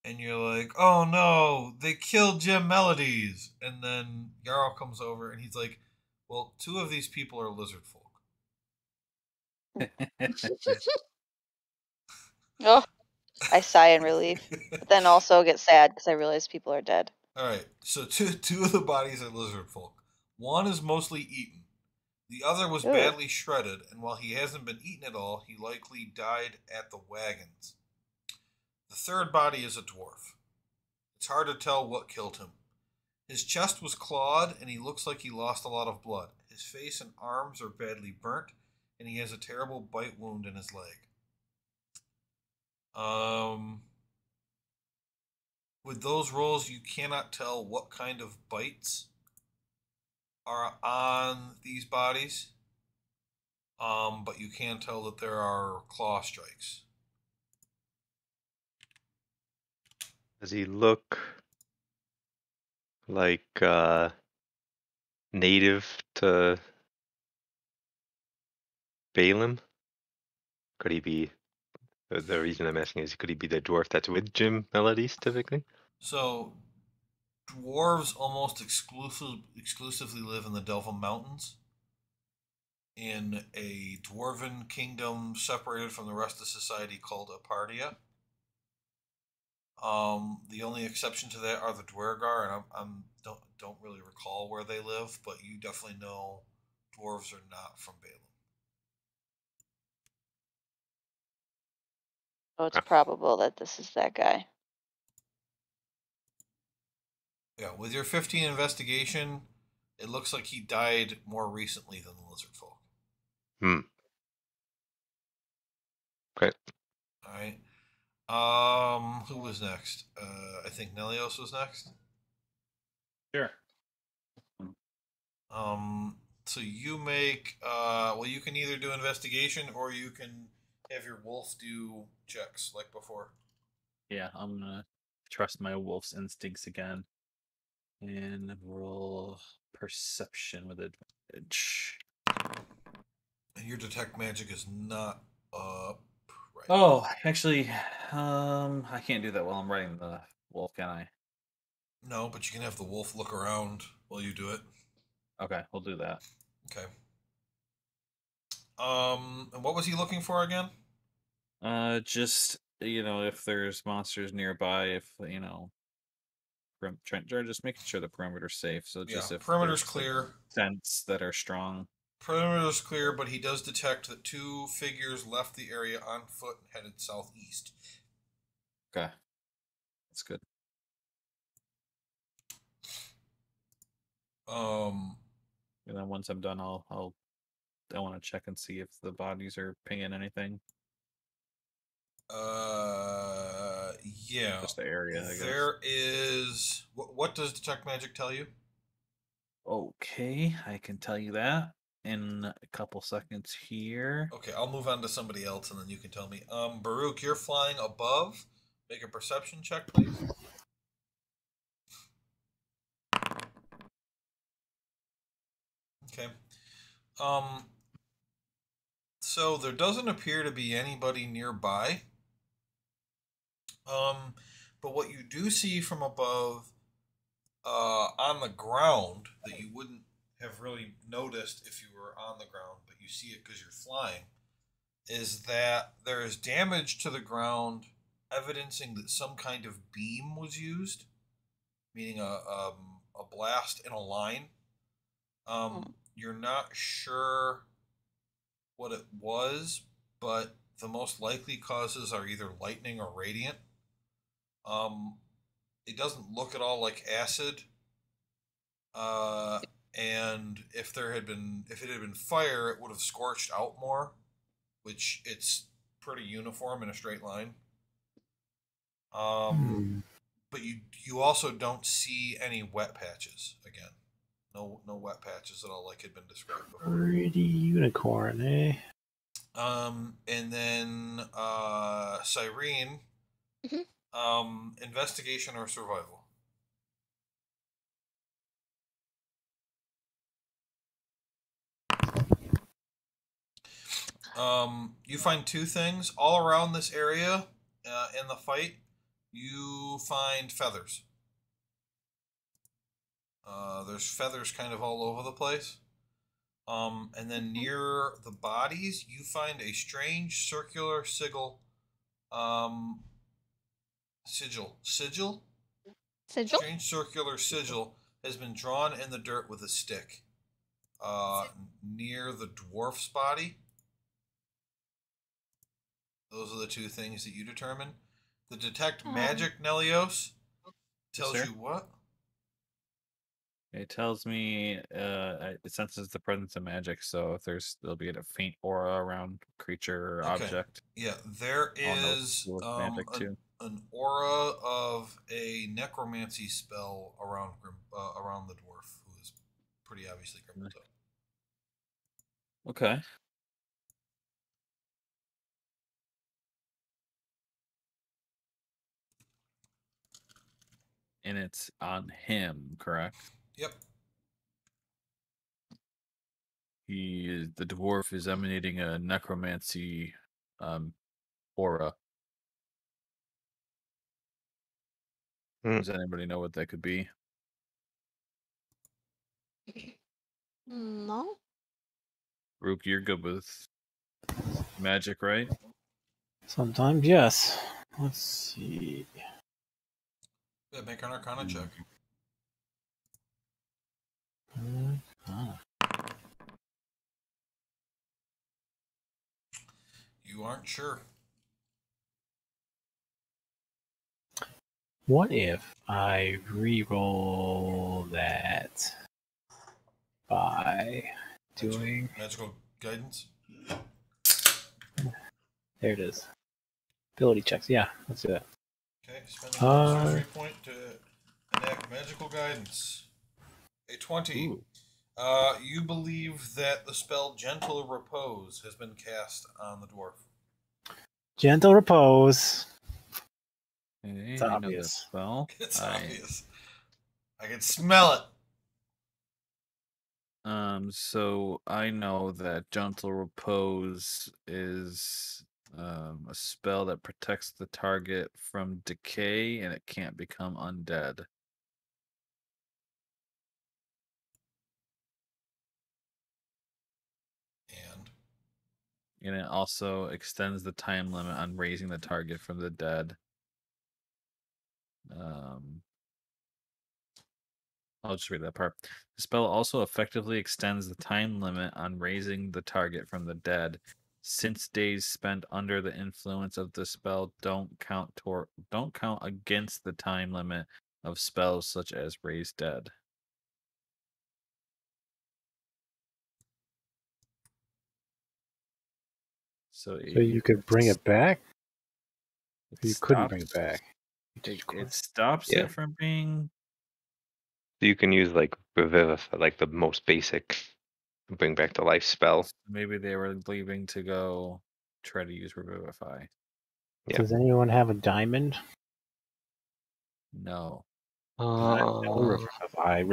and you're like, "Oh no, they killed Jim Melodies!" And then Jarl comes over, and he's like, "Well, two of these people are lizard folk." Oh, I sigh in relief, but then also get sad because I realize people are dead. All right, so two of the bodies are lizard folk. One is mostly eaten. The other was Ooh. badly shredded, and while he hasn't been eaten at all, he likely died at the wagons. The third body is a dwarf. It's hard to tell what killed him. His chest was clawed, and he looks like he lost a lot of blood. His face and arms are badly burnt, and he has a terrible bite wound in his leg. With those rolls, you cannot tell what kind of bites are on these bodies, but you can tell that there are claw strikes. Does he look like native to Balaam? Could he be? The reason I'm asking is, could he be the dwarf that's with Jim Melodies typically? So, dwarves almost exclusively live in the Delphim Mountains, in a dwarven kingdom separated from the rest of society called Apartia. The only exception to that are the Dwergar, and I'm don't really recall where they live, but you definitely know dwarves are not from Balaam. So it's probable that this is that guy. Yeah, with your 15 investigation, it looks like he died more recently than the lizard folk. Okay. All right. Who was next? I think Nelios was next. Sure. So you make well, you can either do investigation or you can have your wolf do checks like before. Yeah, I'm gonna trust my wolf's instincts again and roll perception with advantage. And your detect magic is not up, right? Oh, actually, I can't do that while I'm riding the wolf, can I? No, but you can have the wolf look around while you do it. Okay, we'll do that. Okay. And what was he looking for again? Just if there's monsters nearby, if just making sure the perimeter's safe. So just Yeah, if perimeter's there's clear. scents that are strong. Perimeter's clear, but he does detect that two figures left the area on foot and headed southeast. Okay, that's good. And then once I'm done, I want to check and see if the bodies are pinging anything. Yeah. Just the area, I guess. There is. What does detect magic tell you? Okay, I can tell you that in a couple seconds here. Okay, I'll move on to somebody else, and then you can tell me. Baruch, you're flying above. Make a perception check, please. Okay. So there doesn't appear to be anybody nearby. But what you do see from above, on the ground, that you wouldn't have really noticed if you were on the ground, but you see it because you're flying, is that there is damage to the ground, evidencing that some kind of beam was used, meaning a blast in a line. You're not sure what it was, but the most likely causes are either lightning or radiant. It doesn't look at all like acid. And if it had been fire, it would have scorched out more, which it's pretty uniform in a straight line. But you also don't see any wet patches again. No wet patches at all, like had been described before. Pretty unicorn, eh? And then Cyrene, investigation or survival. You find two things all around this area in the fight. You find feathers. There's feathers kind of all over the place. And then near the bodies, you find a strange circular sigil. Sigil. Sigil? Strange circular sigil has been drawn in the dirt with a stick. Near the dwarf's body. Those are the two things that you determine. The detect magic Nelios tells you what? It tells me it senses the presence of magic, so if there'll be a faint aura around creature or object. Yeah, there is magic too. an aura of a necromancy spell around the dwarf, who is pretty obviously crippled up. Okay. And it's on him, correct? Yep. The dwarf is emanating a necromancy aura. Does anybody know what that could be? No. Rook, you're good with magic, right? Sometimes, yes. Let's see. Yeah, make an Arcana check. You aren't sure. What if I re-roll that by doing magical guidance? There it is. Ability checks. Yeah, let's do that. Okay, spending one sorcery point to enact magical guidance. A 20. Ooh. You believe that the spell Gentle Repose has been cast on the dwarf. Gentle Repose. It's obvious. Spell. It's obvious. I can smell it. So I know that Gentle Repose is a spell that protects the target from decay and it can't become undead. And it also extends the time limit on raising the target from the dead. I'll just read that part. The spell also effectively extends the time limit on raising the target from the dead, since days spent under the influence of the spell don't count against the time limit of spells such as Raise Dead. So you could bring it back? You couldn't bring it back. It stops it from being... You can use like Revivify, like the most basic bring back to life spell. Maybe they were leaving to go try to use Revivify. Yeah. Does anyone have a diamond? No. Revivify.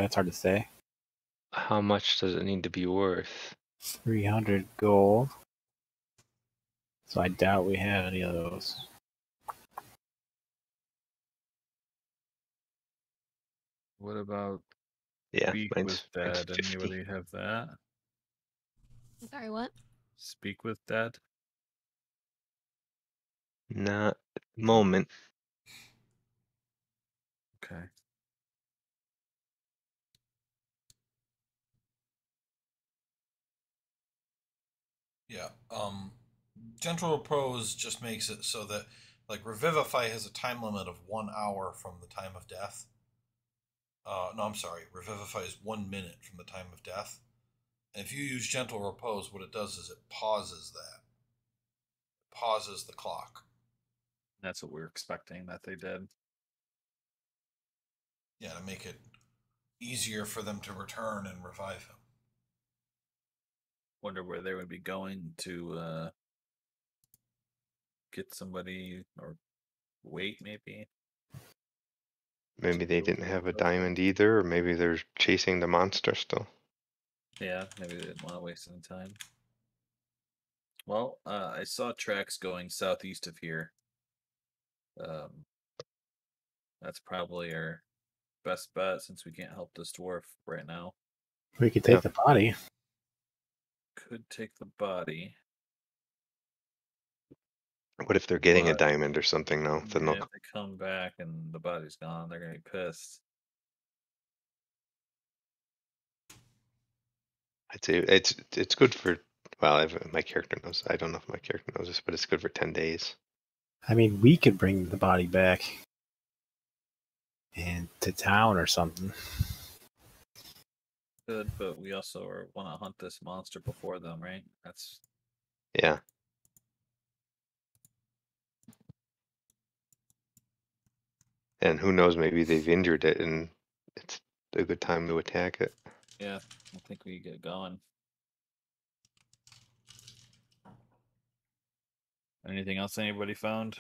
It's hard to say. How much does it need to be worth? 300 gold. So I doubt we have any of those. What about Yeah, Speak with Dead? Anybody have that? Sorry, what? Speak with Dead? Not at the moment. Okay. Yeah. Gentle Repose just makes it so that, like, Revivify has a time limit of 1 hour from the time of death. No, I'm sorry. Revivify is 1 minute from the time of death. And if you use Gentle Repose, what it does is it pauses that. It pauses the clock. That's what we were expecting that they did. Yeah, to make it easier for them to return and revive him. Wonder where they would be going to get somebody or wait, maybe. Maybe they didn't have a diamond either, or maybe they're chasing the monster still. Yeah, maybe they didn't want to waste any time. Well, I saw tracks going southeast of here. That's probably our best bet since we can't help this dwarf right now. We could take the body. Could take the body. What if they're getting a But- diamond or something now? Then Yeah, they'll... if they come back and the body's gone, they're gonna be pissed. I'd say it's good for. Well, my character knows. I don't know if my character knows this, but it's good for 10 days. I mean, we could bring the body back and to town or something. Good, but we also want to hunt this monster before them, right? That's Yeah. And who knows? Maybe they've injured it, and it's a good time to attack it. yeah. I think we get going. Anything else anybody found?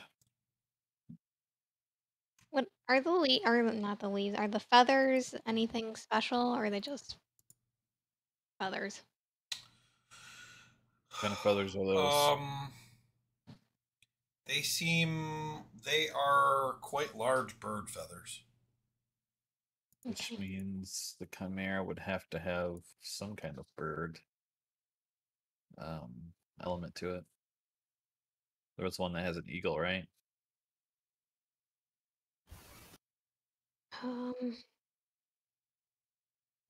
What are the leaves? Are not the leaves? Are the feathers anything special, or are they just feathers? What kind of feathers are those? They are quite large bird feathers. Which Okay. means the chimera would have to have some kind of bird element to it. There was one that has an eagle, right?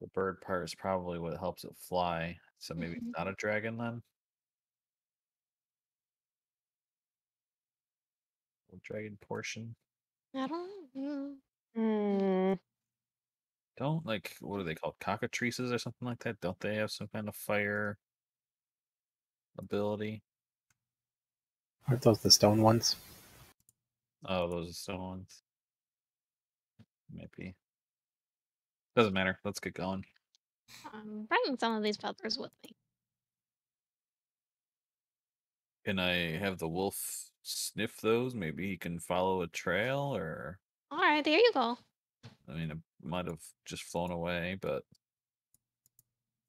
The bird part is probably what helps it fly. So maybe it's not a dragon then? A dragon portion? I don't know. Don't, like, what are they called? Cockatrices or something like that? Don't they have some kind of fire ability? Aren't those the stone ones? Oh, those are stone ones. Maybe. Doesn't matter. Let's get going. I'm bringing some of these feathers with me. Can I have the wolf sniff those? Maybe he can follow a trail, or All right, there you go. I mean, it might have just flown away, but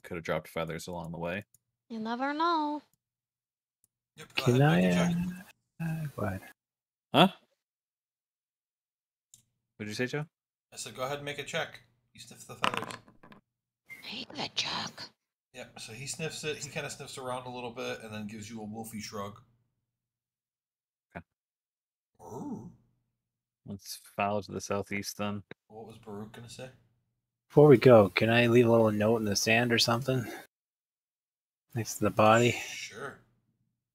could have dropped feathers along the way. You never know. Yep, Can go I? ahead, make a check. Go ahead. Huh? What'd you say, Joe? I said, go ahead and make a check. You sniff the feathers. Make a check. Yep, so he sniffs it. He kind of sniffs around a little bit and then gives you a wolfy shrug. Okay. Ooh. Let's follow to the southeast then. What was Baruch going to say? Before we go, can I leave a little note in the sand or something next to the body? Sure.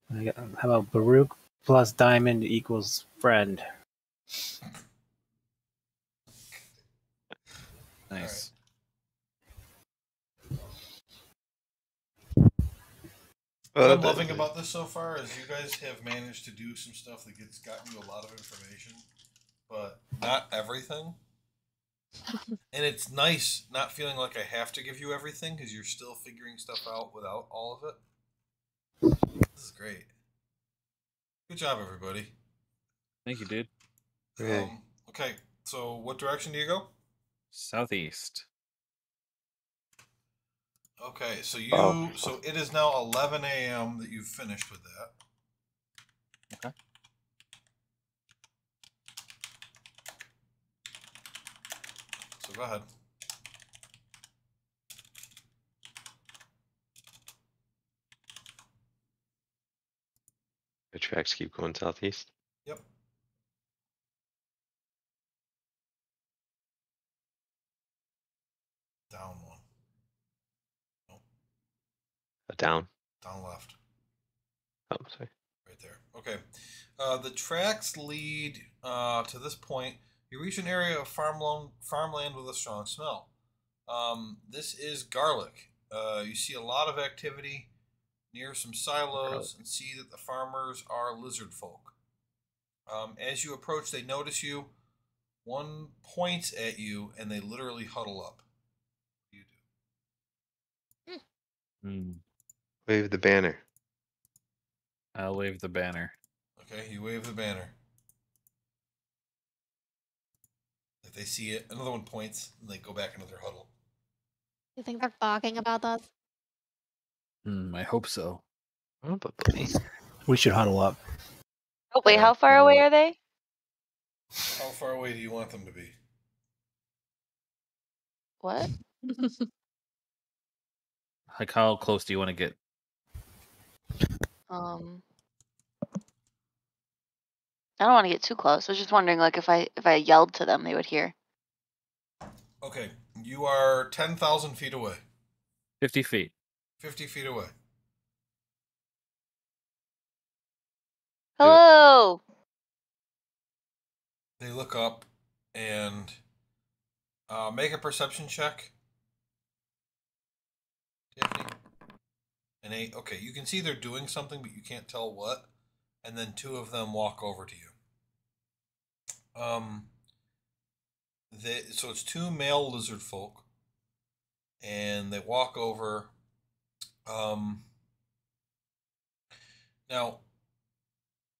How about Baruch plus diamond equals friend? Nice. What I'm loving about this so far is you guys have managed to do some stuff that gets gotten you a lot of information, but not everything. And it's nice not feeling like I have to give you everything because you're still figuring stuff out without all of it. This is great. Good job, everybody. Thank you, dude. Okay, so what direction do you go? Southeast. Okay, so Oh. it is now 11 a.m. that you've finished with that. Okay. So go ahead. The tracks keep going southeast. Yep. Down one. Nope. Down. Down left. Oh, sorry. Right there. Okay. The tracks lead to this point. You reach an area of farmland with a strong smell. This is garlic. You see a lot of activity near some silos and see that the farmers are lizard folk. As you approach, they notice you. One points at you, and they literally huddle up. You do. Wave the banner. I'll wave the banner. Okay, you wave the banner. If they see it, another one points, and they go back into their huddle. You think they're talking about us? I hope so. Probably. We should huddle up. Oh, wait, how far away are they? How far away do you want them to be? What? Like, how close do you want to get? I don't want to get too close. I was just wondering, like, if I yelled to them, they would hear. Okay, you are 10,000 feet away. 50 feet. 50 feet away. Hello. They look up and make a perception check. Tiffany. An 8. Okay, you can see they're doing something, but you can't tell what. And then two of them walk over to you. So it's two male lizard folk, and they walk over. Now,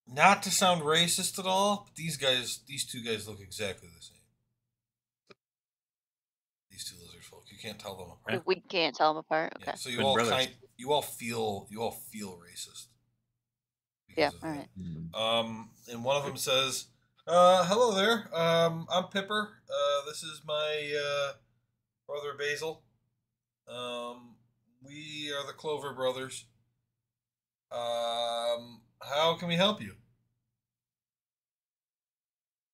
not to sound racist at all, but these two guys look exactly the same. These two lizard folk, you can't tell them apart. We can't tell them apart. Okay. Yeah, so Twin brothers. you all feel racist. Yeah. Of All that. right. And one of them says, "Hello there. I'm Pipper. This is my brother Basil. We are the Clover brothers. How can we help you?"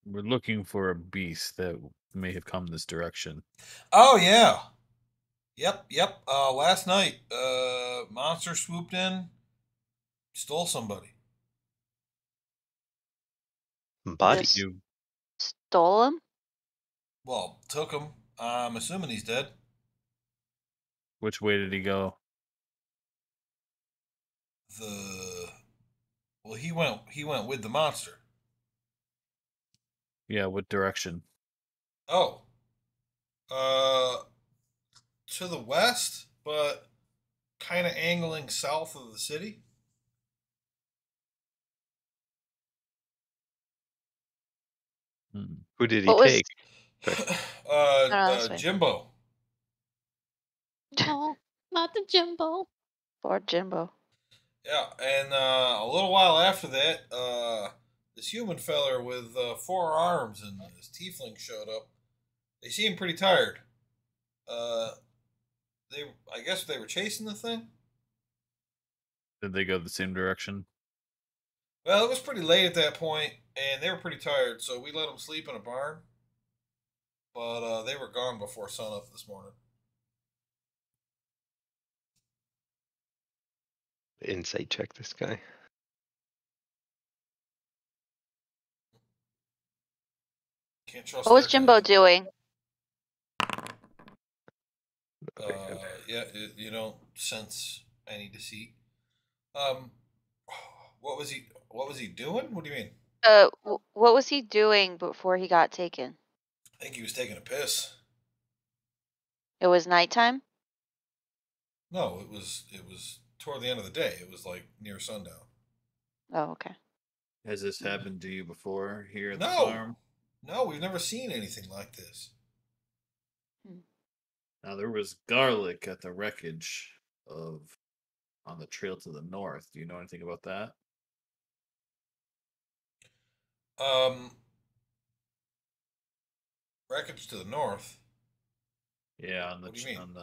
We're looking for a beast that may have come this direction. Oh yeah. Yep. Last night, monster swooped in, stole somebody. Body. Just stole him? Well, took him. I'm assuming he's dead. Which way did he go? Well, he went with the monster. Yeah, what direction? Oh. To the west, but kind of angling south of the city. Who did he What was- take? Jimbo. No, not the Jimbo. Poor Jimbo. Yeah, and a little while after that, this human feller with 4 arms and his tiefling showed up. They seemed pretty tired. I guess they were chasing the thing. Did they go the same direction? Well, it was pretty late at that point, and they were pretty tired, so we let them sleep in a barn. But they were gone before sunup this morning. Insight check this guy. Can't trust. What was Jimbo doing? Yeah, you don't sense any deceit. What was he doing? What do you mean? What was he doing before he got taken? I think he was taking a piss. It was nighttime? No, it was toward the end of the day. It was like near sundown. Oh, okay. Has this happened to you before here at the farm? No, we've never seen anything like this. Now, there was garlic at the wreckage on the trail to the north. Do you know anything about that? Wreckage to the north. Yeah, What do you mean?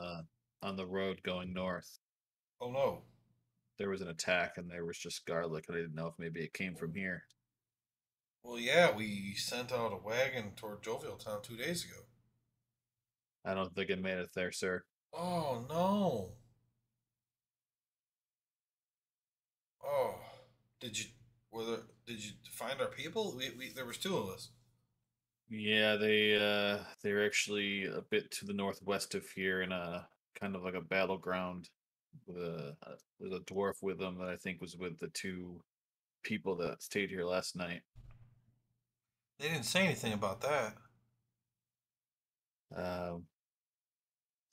on the road going north. Oh no. There was an attack and there was just garlic, and I didn't know if maybe it came from here. Well, yeah, we sent out a wagon toward Jovial Town 2 days ago. I don't think it made it there, sir. Oh no. Oh, did you find our people? There was 2 of us. Yeah, they're actually a bit to the northwest of here in a kind of like a battleground with there's a dwarf with them that I think was with the 2 people that stayed here last night. They didn't say anything about that.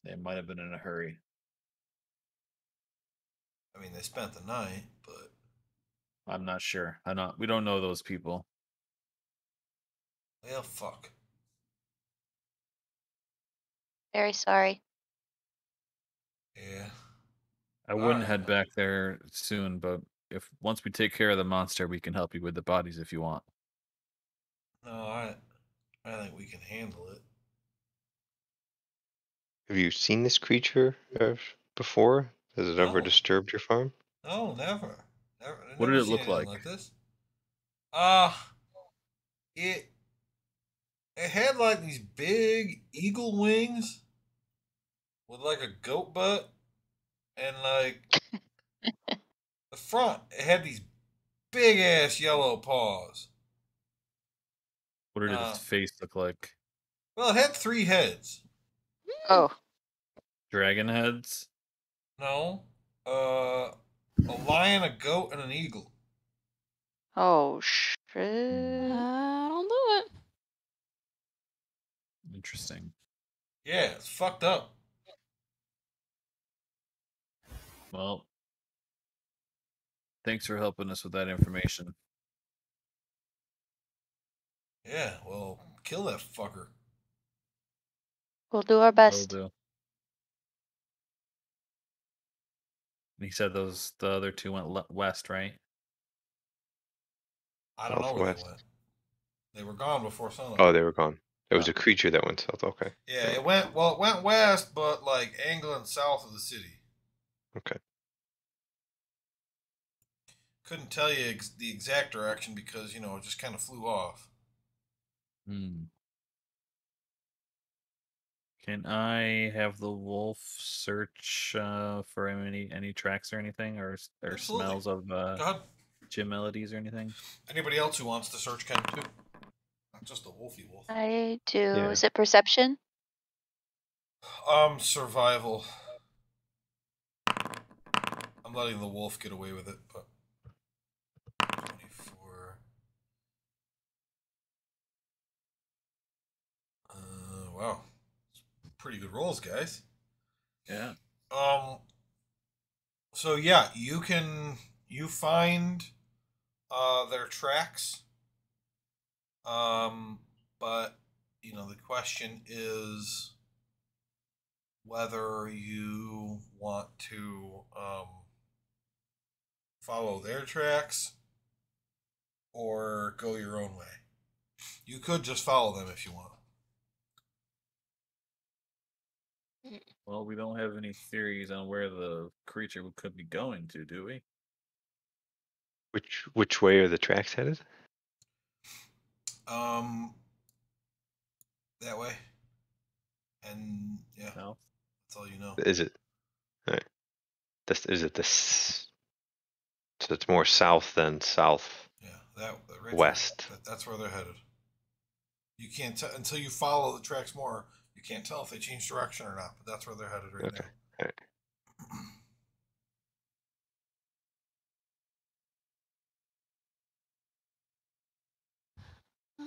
They might have been in a hurry. I mean, they spent the night, but I'm not sure. We don't know those people. well, fuck. Very sorry. Yeah. I wouldn't Alright. head back there soon, but if once we take care of the monster, we can help you with the bodies if you want. No, I think we can handle it. Have you seen this creature before? Has it ever No. disturbed your farm? No, never. Never. I've What did never it seen look anything like? like this. It it had like these big eagle wings with like a goat butt, and like the front, it had these big ass yellow paws. What did its Uh, face look like? well, it had 3 heads. Oh, Dragon heads? No, a lion, a goat, and an eagle. oh shit. Don't do it. Interesting. Yeah, it's fucked up. Well, thanks for helping us with that information. Yeah, well, kill that fucker. We'll do our Will best. do. And he said the other two went west, right? I don't know where they Southwest. went. They were gone before sunup. Oh, they were gone. It was Oh. a creature that went south. Okay. Yeah, it went west, but like angling south of the city. Okay. Couldn't tell you the exact direction because it just kind of flew off. Hmm. Can I have the wolf search for any tracks or anything, or Absolutely. smells of Go ahead. gym melodies or anything? Anybody else who wants to search can too. Not just the wolfy wolf. I do. Yeah. Is it perception? Survival. I'm letting the wolf get away with it, but 24. Wow. Pretty good rolls, guys. Yeah. So yeah, you find their tracks. But the question is whether you want to follow their tracks or go your own way. You could just follow them if you want. Well, we don't have any theories on where the creature could be going to, do we? Which way are the tracks headed? Um, that way. And yeah, No. that's all you know. Is it? All right. Is it this? So it's more south than south. Yeah, that right West. there. That's where they're headed. You can't tell until you follow the tracks more. You can't tell if they change direction or not. But that's where they're headed right Okay. now. All right.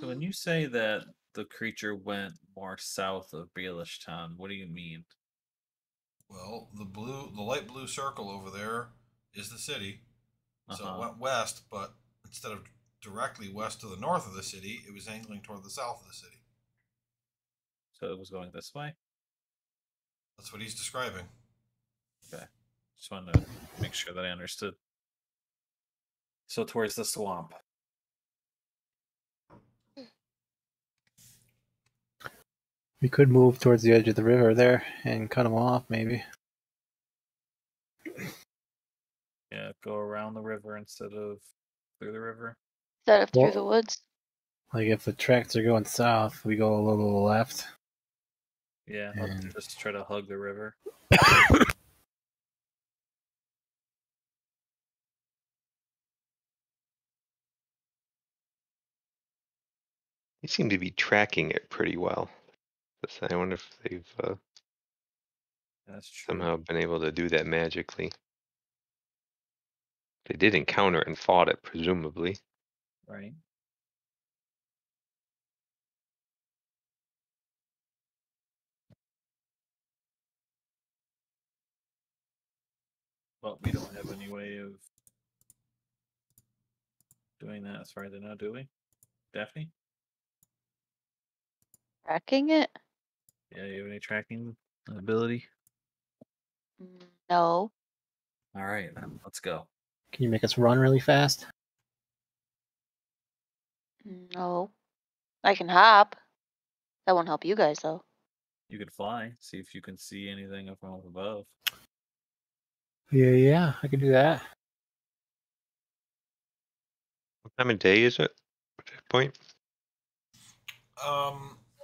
So when you say that the creature went more south of Baelish Town, what do you mean? Well, the light blue circle over there is the city. So it Uh-huh. went west, but instead of directly west to the north of the city, it was angling toward the south of the city. So it was going this way? That's what he's describing. Okay. Just wanted to make sure that I understood. So towards the swamp. We could move towards the edge of the river there and cut them off, maybe. Yeah, go around the river instead of through the river. Instead of through Well- the woods? Like if the tracks are going south, we go a little left. Yeah, I'll And just try to hug the river. They seem to be tracking it pretty well. I wonder if they've That's true. somehow been able to do that magically. They did encounter it and fought it, presumably. Right. Well, we don't have any way of doing that as far as I know, do we? Daphne? Tracking it? Yeah, you have any tracking ability? No. All right, then let's go. Can you make us run really fast? No. I can hop. That won't help you guys, though. You could fly. See if you can see anything from up above. Yeah, I can do that. What time of day is it at that point?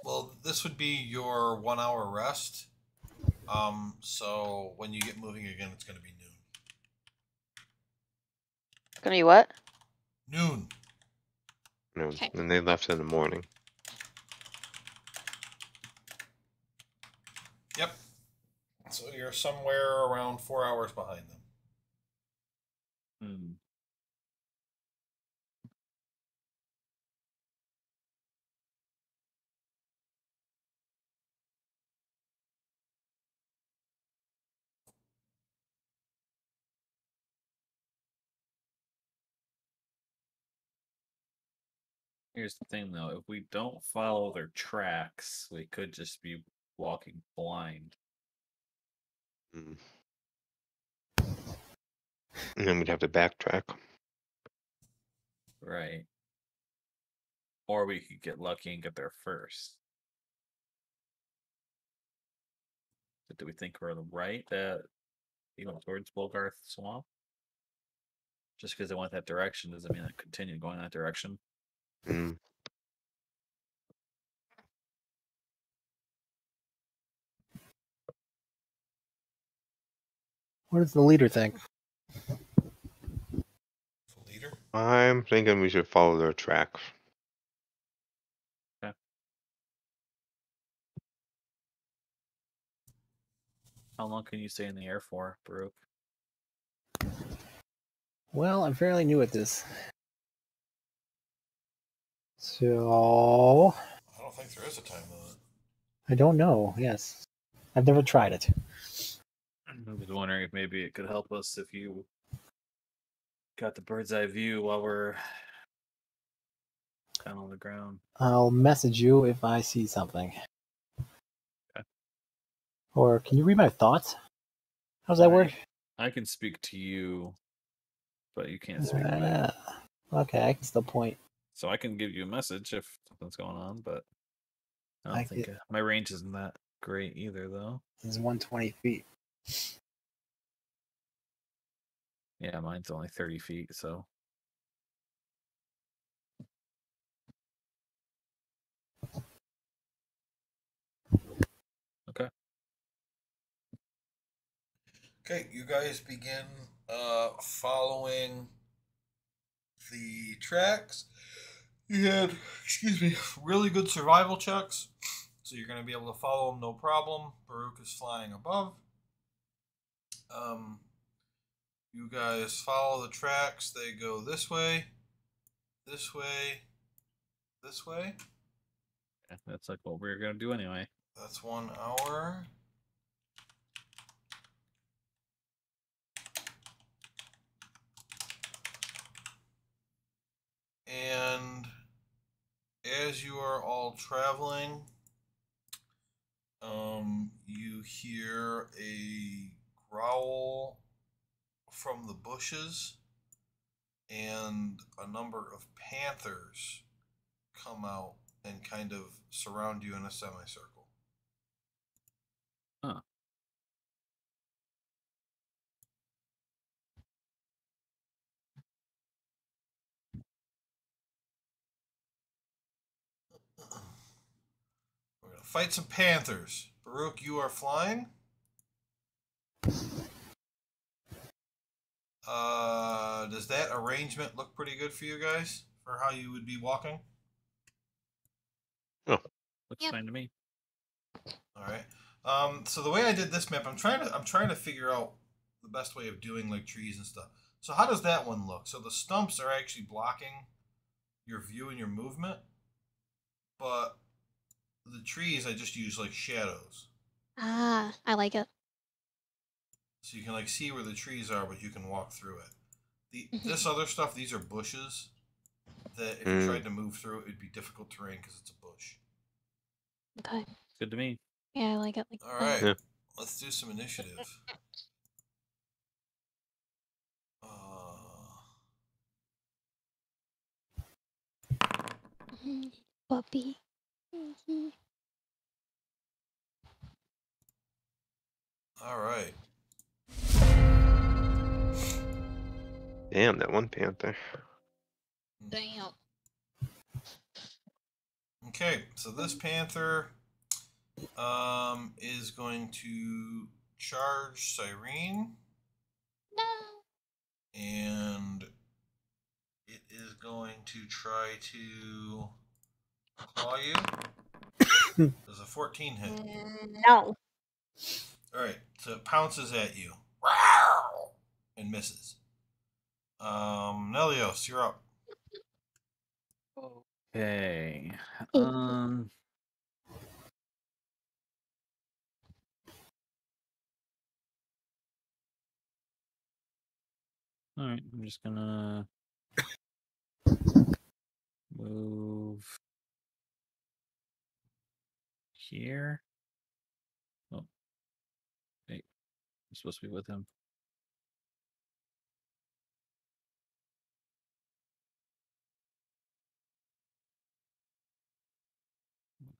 Well, this would be your 1 hour rest. So when you get moving again, it's going to be noon. It's gonna be what? Noon. No, Okay. and they left in the morning. Yep. So you're somewhere around 4 hours behind them. Hmm. Here's the thing, though. If we don't follow their tracks, we could just be walking blind. Mm. And then we'd have to backtrack. Right. Or we could get lucky and get there first. But do we think we're right that towards Bulgarth Swamp? Just because they went that direction doesn't mean I continue going that direction. Mm. What does the leader think? The leader? I'm thinking we should follow their tracks. Okay. How long can you stay in the air for, Baruch? Well, I'm fairly new at this. So, I don't think there is a time limit. I don't know. Yes. I've never tried it. I was wondering if maybe it could help us if you got the bird's eye view while we're down on the ground. I'll message you if I see something. Okay. Or can you read my thoughts? How does that work? I can speak to you, but you can't speak to me. Okay, I can still point. So I can give you a message if something's going on, but I don't I think my range isn't that great either, though. It's 120 feet. Yeah, mine's only 30 feet, so. Okay. Okay, you guys begin following the tracks. You had, really good survival checks, so you're going to be able to follow them no problem. Baruch is flying above. You guys follow the tracks. They go this way, this way, this way. Yeah, that's like what we're gonna do anyway. That's 1 hour. And as you are all traveling, you hear a growl from the bushes, and a number of panthers come out and kind of surround you in a semicircle. Huh. We're going to fight some panthers. Baruch, you are flying. Does that arrangement look pretty good for you guys for how you would be walking? Oh, Looks Yep. fine to me. All right. So the way I did this map, I'm trying to figure out the best way of doing like trees and stuff. So how does that one look? So the stumps are actually blocking your view and your movement, but the trees I just use like shadows. Ah, I like it. So you can like see where the trees are, but you can walk through it. This other stuff, these are bushes that if you tried to move through, it'd be difficult terrain because it's a bush. Okay. Good to me. Yeah, I like it. Like All that. right, Yeah. let's do some initiative. Puppy. All right. Damn, that one panther. Damn. Okay, so this panther is going to charge Cyrene. No. And it is going to try to claw you. Does a 14 hit? No. Alright, so it pounces at you. And misses. Nelios, you're up. Okay. All right, I'm just gonna move here. Oh, wait, I'm supposed to be with him.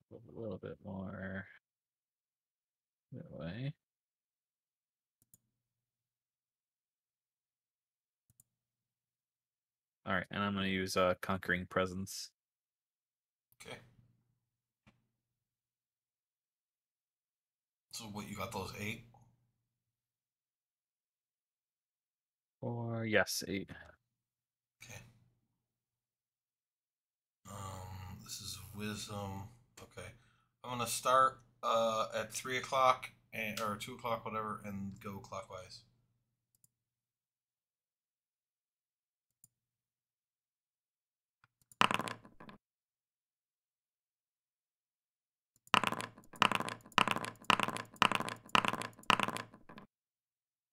A little bit more that way. All right, and I'm gonna use Conquering Presence. Okay. So what, you got those 8? Or yes, 8. Okay. This is wisdom. Okay. I'm gonna start at 3 o'clock or 2 o'clock, whatever, and go clockwise.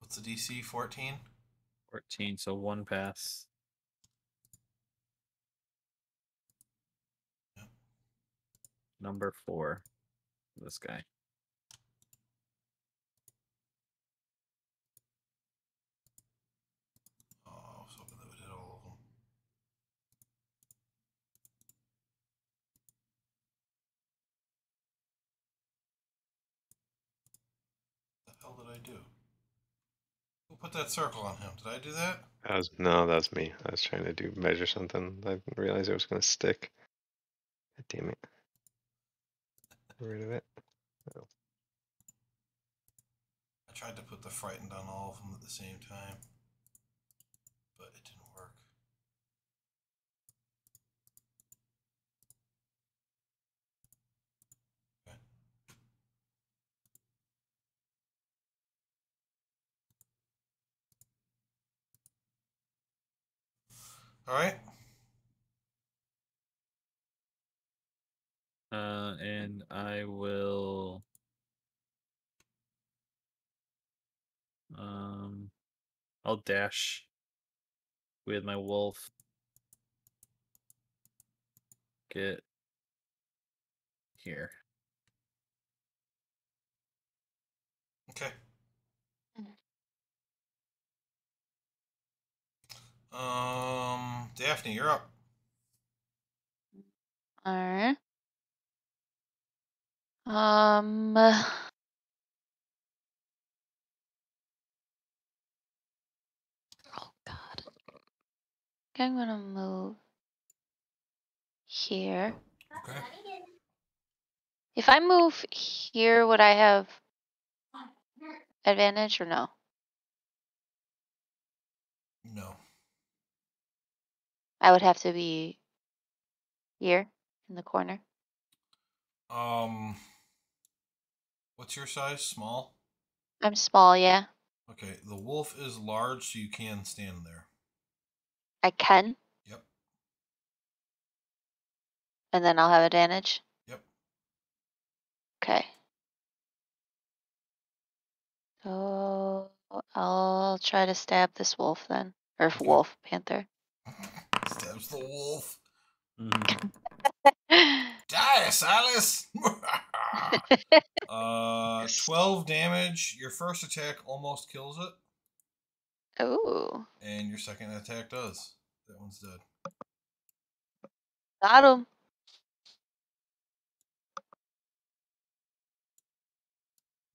What's the DC? 14? 14, so 1 pass. Yep. Number 4. This guy. Oh, I was hoping that would hit all of them. What the hell did I do? Who put that circle on him? Did I do that? That was me. I was trying to measure something. I didn't realize it was gonna stick. God damn it. Get rid of it. Oh. I tried to put the frightened on all of them at the same time, but it didn't work. Okay. All right. And I will I'll dash with my wolf. Get here. Okay. Daphne, you're up. All right. Oh God. I'm gonna move here. Okay. If I move here, would I have advantage or no? No. I would have to be here in the corner. What's your size? Small? I'm small, yeah. Okay, the wolf is large, so you can stand there. I can, Yep. and then I'll have advantage. Yep. Okay. So I'll try to stab this wolf then. Or Okay. wolf, panther. Stabs the wolf. Mhm. Die, Silas! 12 damage. Your first attack almost kills it. Ooh. And your second attack does. That one's dead. Got him.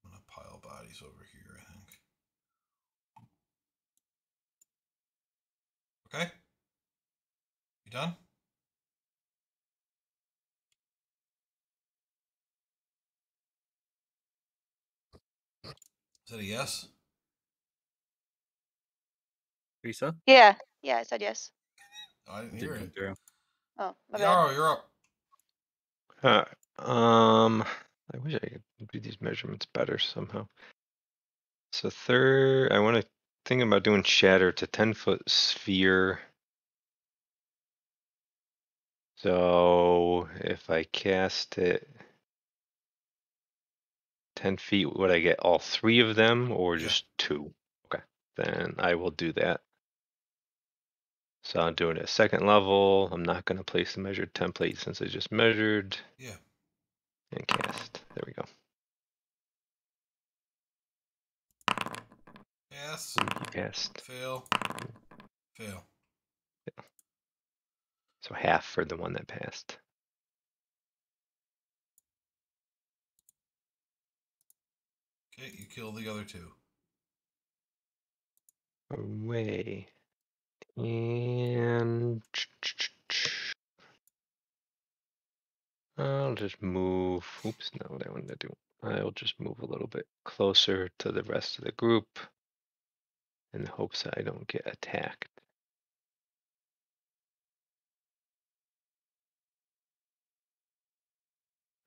I'm going to pile bodies over here, I think. Okay. You done? Is that a yes? Teresa? Yeah. Yeah, I said yes. Oh, I didn't Didn't hear come it. through. Oh, my bad. Yarrow, you're up. I wish I could do these measurements better somehow. So third, I want to think about doing shatter. It's a 10-foot sphere. So if I cast it 10 feet, would I get all three of them or Yeah. just two? Okay, then I will do that. So I'm doing it at second level. I'm not going to place the measured template since I just measured. Yeah. And cast. There we go. Pass. Cast. Fail. Fail. So half for the one that passed. Okay, you kill the other two. Away. And I'll just move. Oops, not what I wanted to do. I'll just move a little bit closer to the rest of the group in the hopes that I don't get attacked.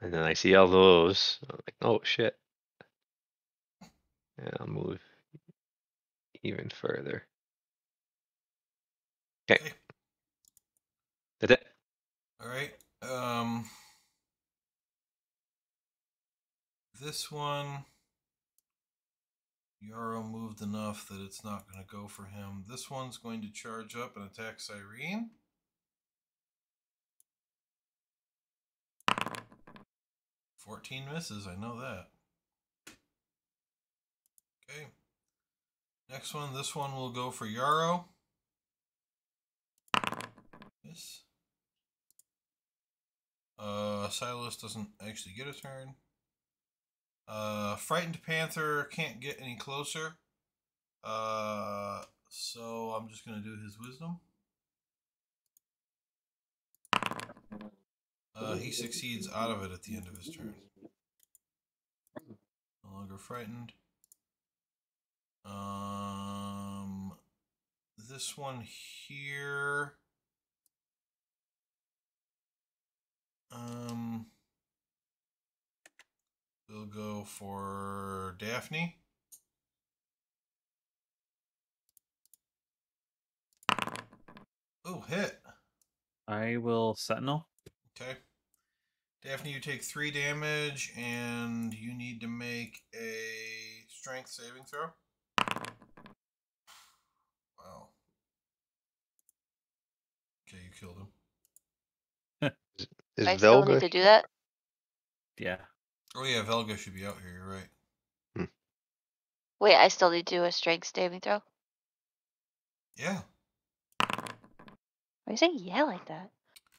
And then I see all those. I'm like, oh shit. And I'll move even further. Okay. Okay. That's it. All right. This one, Yarrow moved enough that it's not going to go for him. This one's going to charge up and attack Cyrene. 14 misses, I know that. Okay. Next one, this one will go for Yarrow. Miss. Silas doesn't actually get a turn. Frightened Panther can't get any closer. So I'm just going to do his wisdom. He succeeds out of it at the end of his turn. No longer frightened. This one here. We'll go for Daphne. Oh, hit. I will Sentinel. Okay. Daphne, you take 3 damage, and you need to make a strength saving throw. Wow. Okay, you killed him. Is I still Velga? need to do that? Yeah. Oh yeah, Velga should be out here. You're right. Wait, I still need to do a strength saving throw? Yeah. Why are you saying yeah like that?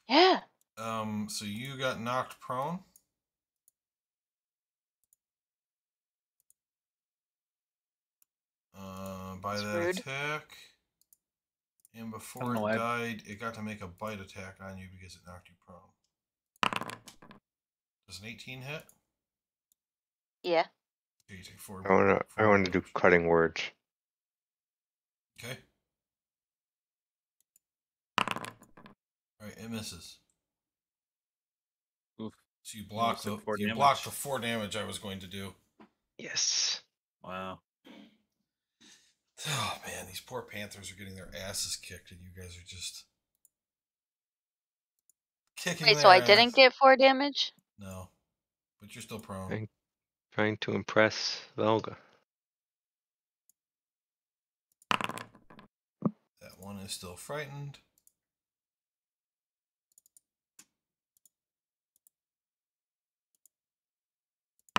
Yeah. So you got knocked prone. By That's that rude. attack. And before don't know it why. died, it got to make a bite attack on you because it knocked you prone. Does an 18 hit? Yeah. Okay, you take 4. I want to do cutting words. Okay. Alright, it misses. Oof. So you blocked took 4 blocked damage. the 4 damage I was going to do. Yes. Wow. Oh man, these poor Panthers are getting their asses kicked, and you guys are just kicking Wait, their so I ass. didn't get 4 damage? No, but you're still prone. Trying to impress Velga. one is still frightened.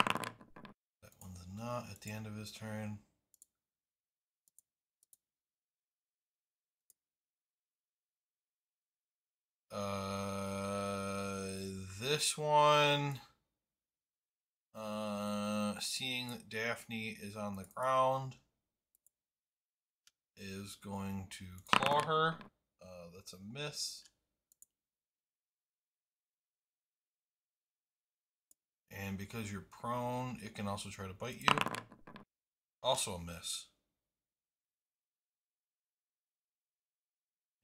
That one's not at the end of his turn. This one, seeing that Daphne is on the ground, is going to claw her. That's a miss. And because you're prone, it can also try to bite you. Also a miss.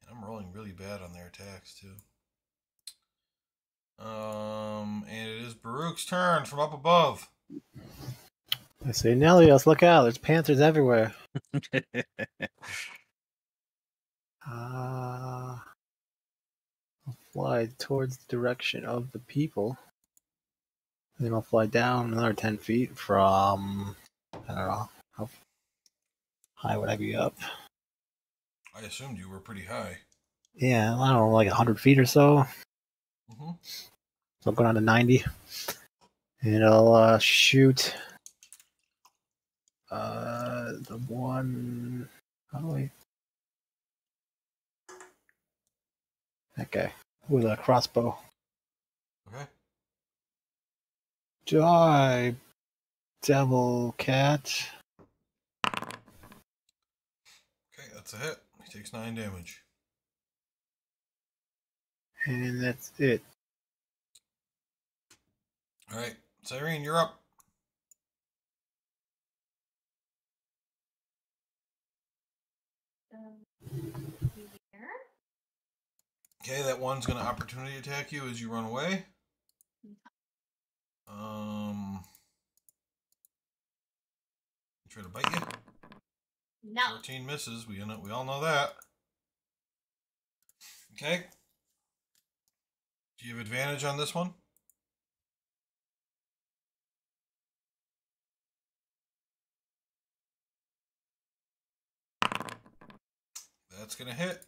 And I'm rolling really bad on their attacks too. And it is Baruch's turn from up above. I say, Nelios, look out! There's panthers everywhere. I'll fly towards the direction of the people. And then I'll fly down another 10 feet from, I don't know, how high would I be up? I assumed you were pretty high. Yeah, I don't know, like 100 feet or so. Mm-hmm. So I'm going on to 90. And I'll shoot the one... How do I... That guy. With a crossbow. Okay. Die, devil cat. Okay, that's a hit. He takes 9 damage. And that's it. Alright, Cyrene, you're up. Okay, that one's going to opportunity attack you as you run away. Try to bite you. No. 14 misses. We all know that. Okay. Do you have advantage on this one? That's gonna hit.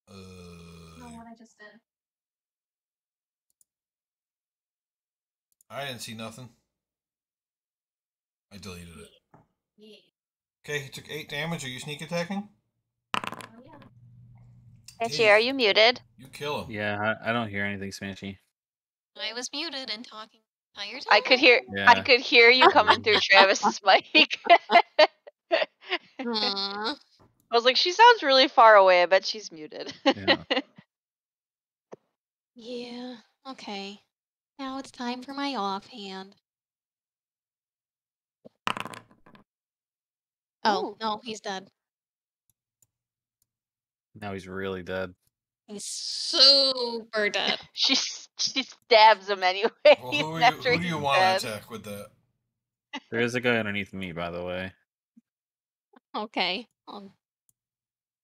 What I just did. I didn't see nothing. I deleted it. Yeah. Okay, he took 8 damage. Are you sneak attacking? Oh, yeah. Angie, are you muted? You kill him. Yeah, I don't hear anything, Smashy. I was muted and talking the entire time. I could hear. Yeah. I could hear you coming through Travis's mic. Aww. I was like, she sounds really far away. I bet she's muted. Yeah. Yeah. Okay. Now it's time for my offhand. Oh, Ooh. no, he's dead. Now he's really dead. He's super dead. She stabs him anyway. Well, who after do you he's want dead. to attack with that? There is a guy underneath me, by the way. Okay. I'll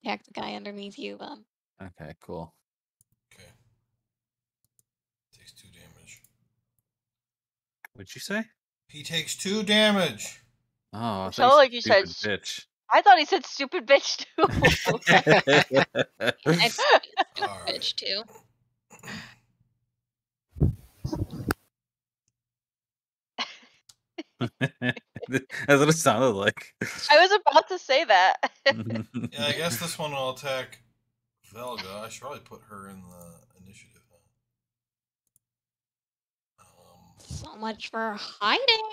attack the guy underneath you then. Okay, cool. Okay. Takes 2 damage. What'd you say? He takes 2 damage. Oh, I It thought sounded like you said. stupid bitch. I thought he said stupid bitch too. I'd stupid Alright. bitch too. That's what it sounded like. I was about to say that. Yeah, I guess this one will attack Velga. I should probably put her in the initiative. So much for hiding.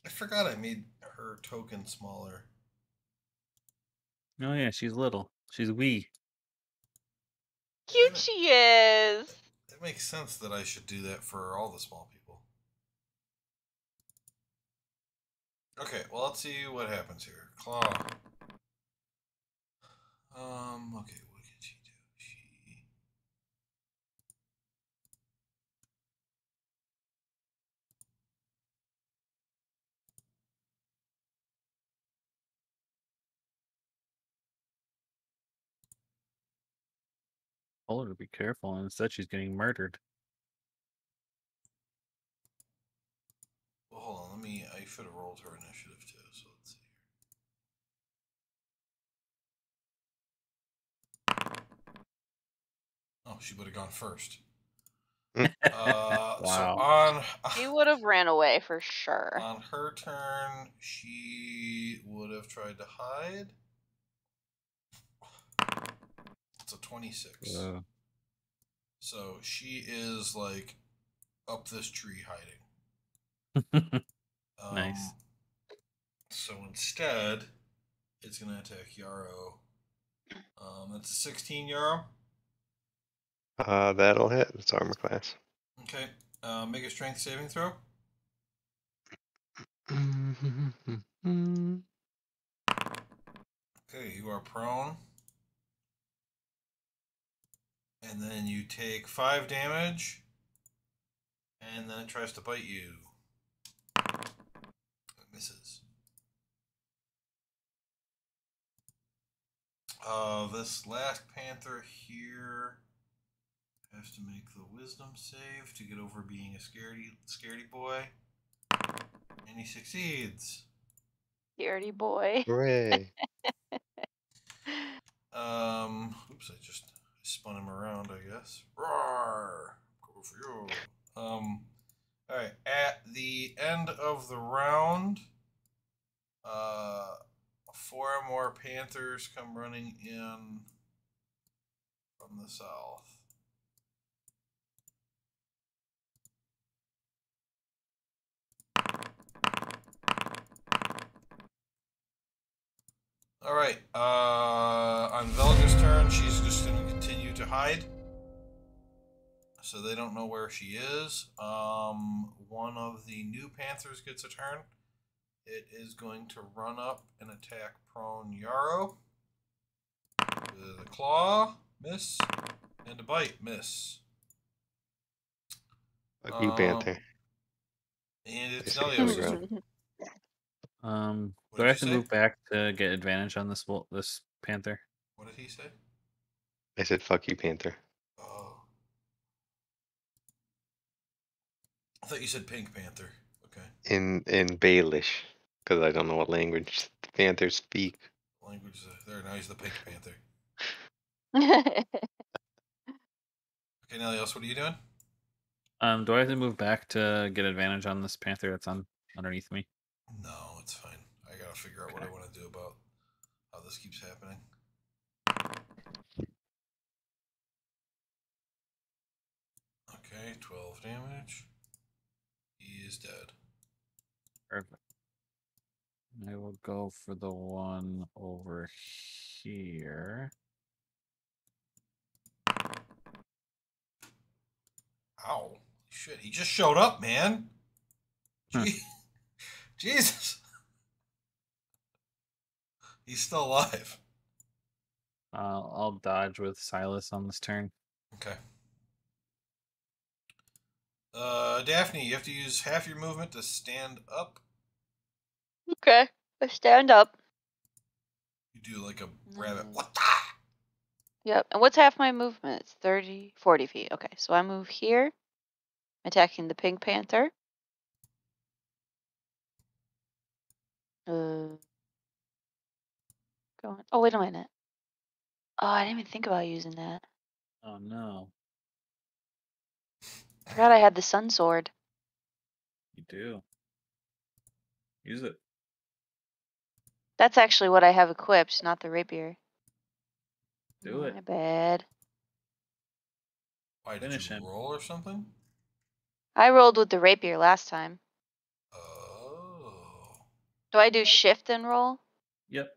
I forgot I made her token smaller. Oh yeah, she's little. She's wee. Cute she is. It makes sense that I should do that for all the small people. Okay, well, let's see what happens here. Claw. Okay, what can she do? She... Told her to be careful, and instead she's getting murdered. Well, hold on, I should have rolled her initiative too, so let's see Oh, she would have gone first. Wow. So on She would have ran away for sure. on her turn, she would have tried to hide. It's a 26. So she is like up this tree hiding. Nice. So instead, it's gonna attack Yarrow. That's a 16 Yarrow. That'll hit. It's armor class. Okay. Make a strength saving throw. Okay, you are prone. And then you take 5 damage. And then it tries to bite you. It misses. This last panther here has to make the wisdom save to get over being a scaredy boy. And he succeeds. Scaredy boy. Hooray. Oops, I just spun him around, I guess. Roar! Go for you. Alright, at the end of the round, 4 more panthers come running in from the south. Alright, on Velga's turn, she's just going to continue to hide. So they don't know where she is. One of the new panthers gets a turn. It is going to run up and attack prone Yarrow. With a claw, miss. And a bite, miss. Fuck you, Panther. And it's I see Nelios' how turn. it Do I have to move back to get advantage on this panther? What did he say? I said, fuck you, Panther. Oh. I thought you said Pink Panther. Okay. In Baelish, because I don't know what language the Panthers speak. Language there. Now he's the Pink Panther. Okay, Nelios, what are you doing? Do I have to move back to get advantage on this panther that's underneath me? No, it's fine. I gotta figure out what I want to do about how this keeps happening. Okay, 12 damage. He is dead. Perfect. I will go for the one over here. Ow. Shit, he just showed up, man. Jesus. He's still alive. I'll dodge with Silas on this turn. Okay. Daphne, you have to use half your movement to stand up. Okay, I stand up. You do like a rabbit. What the? Yep, and what's half my movement? It's 30, 40 feet. Okay, so I move here, attacking the pink panther. Going. Oh, wait a minute. Oh, I didn't even think about using that. Oh no. I forgot I had the sun sword. You do. Use it. That's actually what I have equipped, not the rapier. Do it. My bad. Why, did Finish you him. roll or something? I rolled with the rapier last time. Oh. Do I do shift and roll? Yep.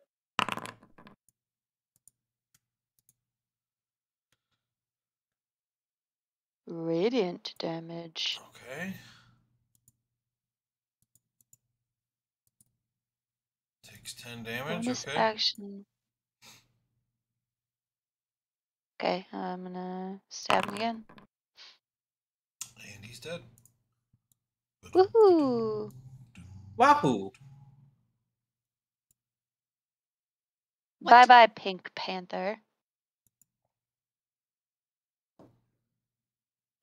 Radiant damage. Okay. Takes 10 damage. Bonus Okay. action. Okay, I'm gonna stab him again. And he's dead. Woohoo! Wahoo! Bye bye, Pink Panther.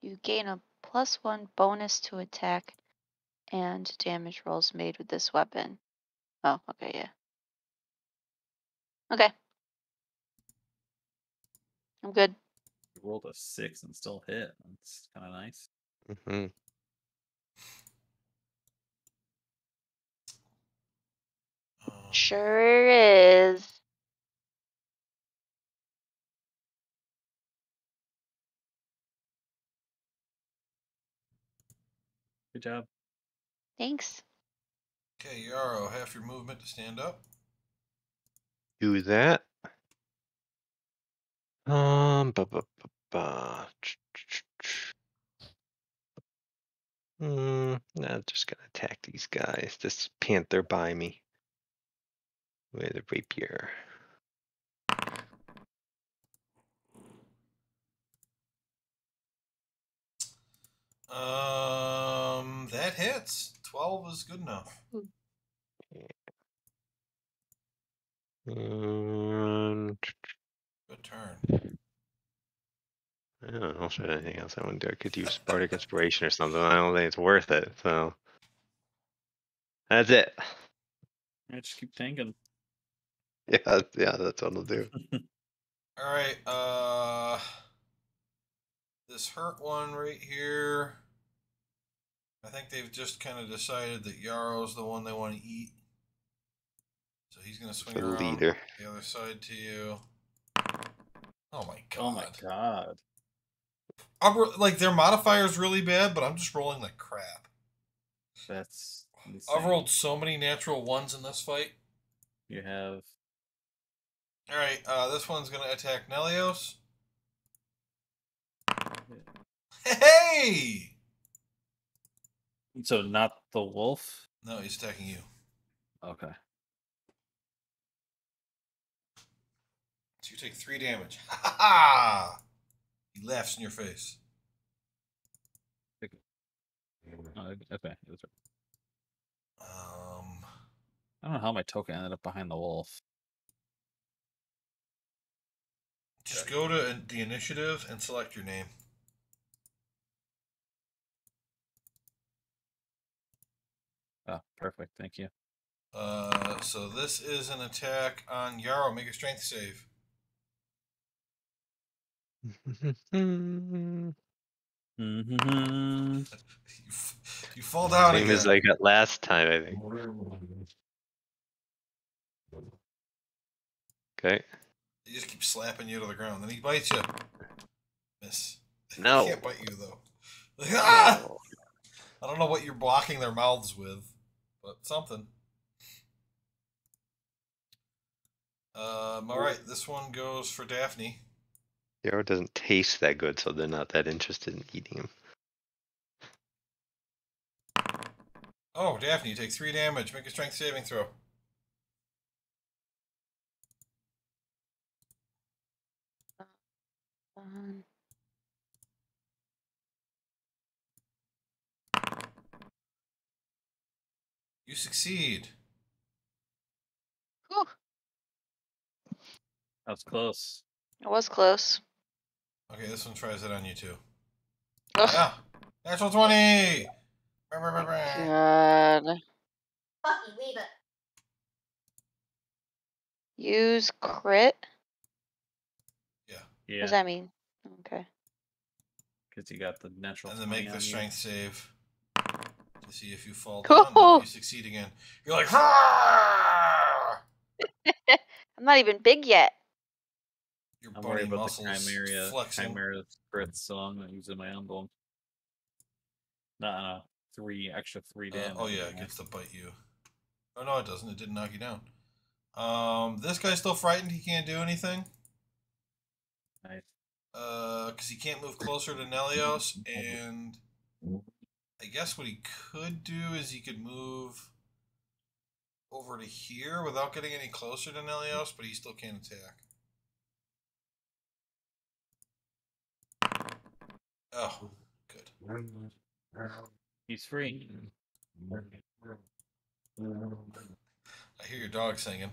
You gain a +1 bonus to attack and damage rolls made with this weapon. Oh, okay, yeah. Okay. I'm good. rolled a 6 and still hit. That's kind of nice. Mm-hmm. Sure is. Good job. Thanks. Okay, Yarrow, half your movement to stand up. Do that. Ba, ba, ba, ba. I'm just gonna attack these guys. This panther by me with a rapier. That hits. 12 is good enough. And Good turn. I don't know if there's anything else I want to do. I could use Bardic Inspiration or something. I don't think it's worth it. So that's it. I just keep tanking. Yeah, that's what I'll do. All right. This hurt one right here. I think they've just kind of decided that Yarrow's the one they want to eat. So he's going to swing The around leader. the other side to you. Oh my god. Oh my god. Like, their modifier's really bad, but I'm just rolling like crap. That's insane. I've rolled so many natural ones in this fight. You have... Alright, this one's going to attack Nelios. Hey! So not the wolf? No, he's attacking you. Okay. So you take 3 damage. Ha ha ha! He laughs in your face. Okay, that's right. Um, I don't know how my token ended up behind the wolf. just go to the initiative and select your name. Oh, perfect. Thank you. So this is an attack on Yarrow. Make a strength save. Mm-hmm. You fall down Same again. as I got last time, I think. Okay. He just keeps slapping you to the ground. Then he bites you. Miss. No. He can't bite you though. Like, ah! No. I don't know what you're blocking their mouths with, but something. All right, this one goes for Daphne. Yarrow doesn't taste that good, so they're not that interested in eating him. Oh, Daphne, you take 3 damage. Make a strength saving throw. You succeed. Whew, That was close. it was close. Okay, this one tries it on you too. Ugh. Yeah, natural 20. God. leave it. Use crit? Yeah, What Yeah, does that mean? Okay. because you got the natural and then 20 make the on you. strength save to see if you fall down. No, you succeed again. You're like, "Rah!" I'm not even big yet. Your I'm bunny worried about the muscles flexing. Chimera crits, so I'm not using my emblem. Nah, 3 damage. Oh yeah, it gets to bite you. Oh no, it doesn't. It didn't knock you down. This guy's still frightened. He can't do anything. Nice. Because he can't move closer to Nelios, and I guess what he could do is he could move over to here without getting any closer to Nelios, but he still can't attack. Oh, good. He's free. I hear your dog singing.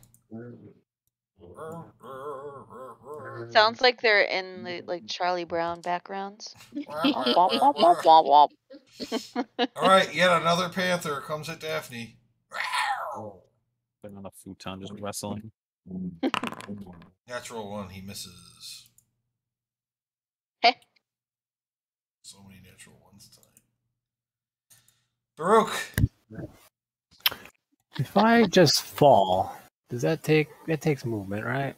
Sounds like they're in the like Charlie Brown backgrounds. Womp, womp, womp, womp, womp. All right, yet another panther comes at Daphne. Been on a futon just wrestling. Natural 1, he misses. tokens tonight. Baruch. If I just fall, does that takes movement, right?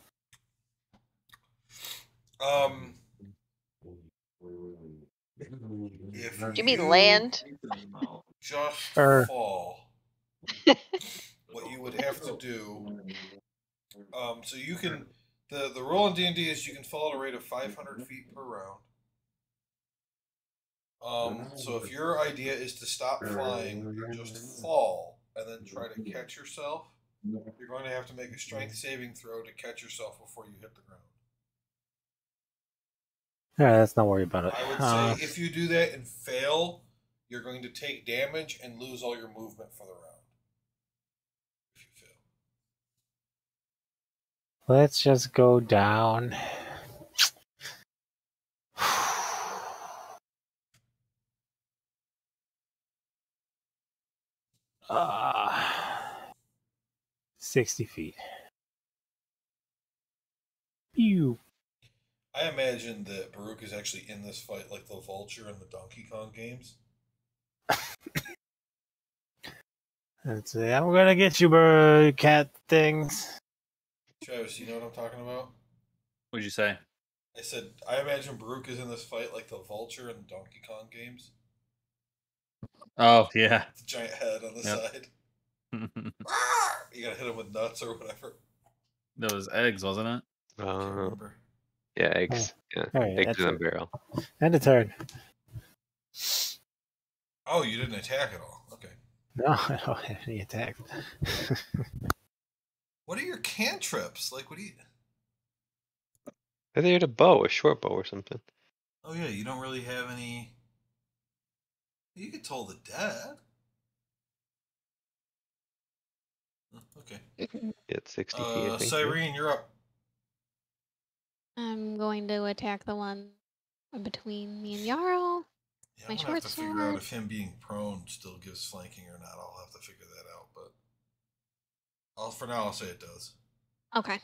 If Do you mean land? just Or- fall, what you would have to do, so you can, the rule in D&D is you can fall at a rate of 500 feet per round. So if your idea is to stop flying and just fall and then try to catch yourself, you're going to have to make a strength saving throw to catch yourself before you hit the ground. Yeah, let's not worry about it. I would say if you do that and fail, you're going to take damage and lose all your movement for the round. If you fail. Let's just go down. Uh, 60 feet. Pew. I imagine that Baruch is actually in this fight like the vulture in the Donkey Kong games. Let's say, I'm gonna get you, bird cat things. Travis, you know what I'm talking about? What'd you say? I said, I imagine Baruch is in this fight like the vulture in the Donkey Kong games. Oh, yeah. The giant head on the Yep. side. You gotta hit him with nuts or whatever. That was eggs, wasn't it? I can't remember. Yeah, eggs. Yeah, Alright, eggs that's in a it. barrel. End of turn. Oh, you didn't attack at all. Okay. No, I don't have any attack. What are your cantrips? Like, what do you... I think you had a bow, a short bow or something. Oh, yeah, you don't really have any... You could toll the dead. Okay. It's 60 feet, I think. right? Cyrene, you're up. I'm going to attack the one between me and Yarrow. Yeah, My I'm gonna have to short figure out sword. if him being prone still gives flanking or not. I'll have to figure that out, but for now I'll say it does. Okay.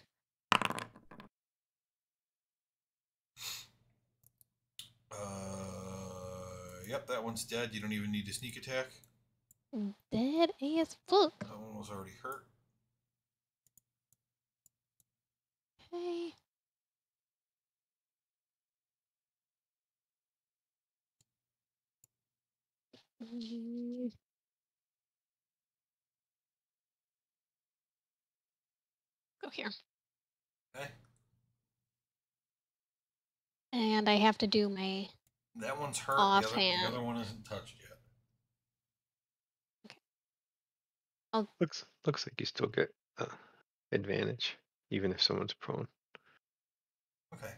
Yep, that one's dead. You don't even need to sneak attack. Dead as fuck. That one was already hurt. Okay. Go here. Okay. And I have to do my That one's hurt. offhand. The other one isn't touched yet. Looks like you still get advantage, even if someone's prone. Okay.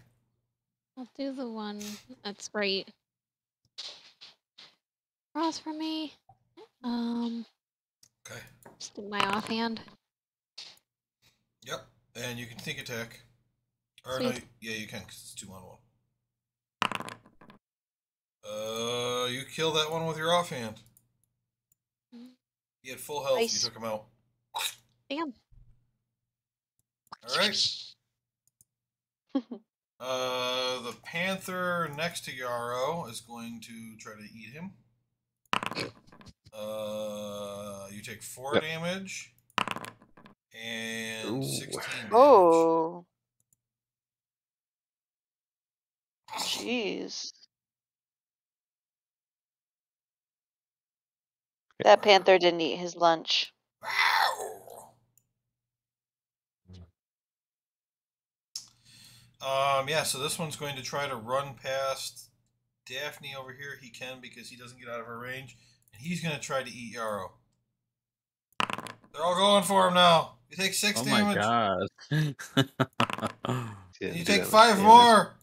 I'll do the one that's right across from me. Okay. Just do my offhand. Yep. And you can sneak attack. Or no, Sweet. yeah, you can because it's 2 on 1. You kill that one with your offhand. He had full health. Nice. You took him out. Damn. All right. The panther next to Yarrow is going to try to eat him. You take 4 Yep. damage and Ooh. 16 damage. Oh. Jeez. That panther didn't eat his lunch. Yeah, so this one's going to try to run past Daphne over here. He can because he doesn't get out of her range. And he's going to try to eat Yarrow. They're all going for him now. You take 6 Oh damage. my god. And you take 5 more.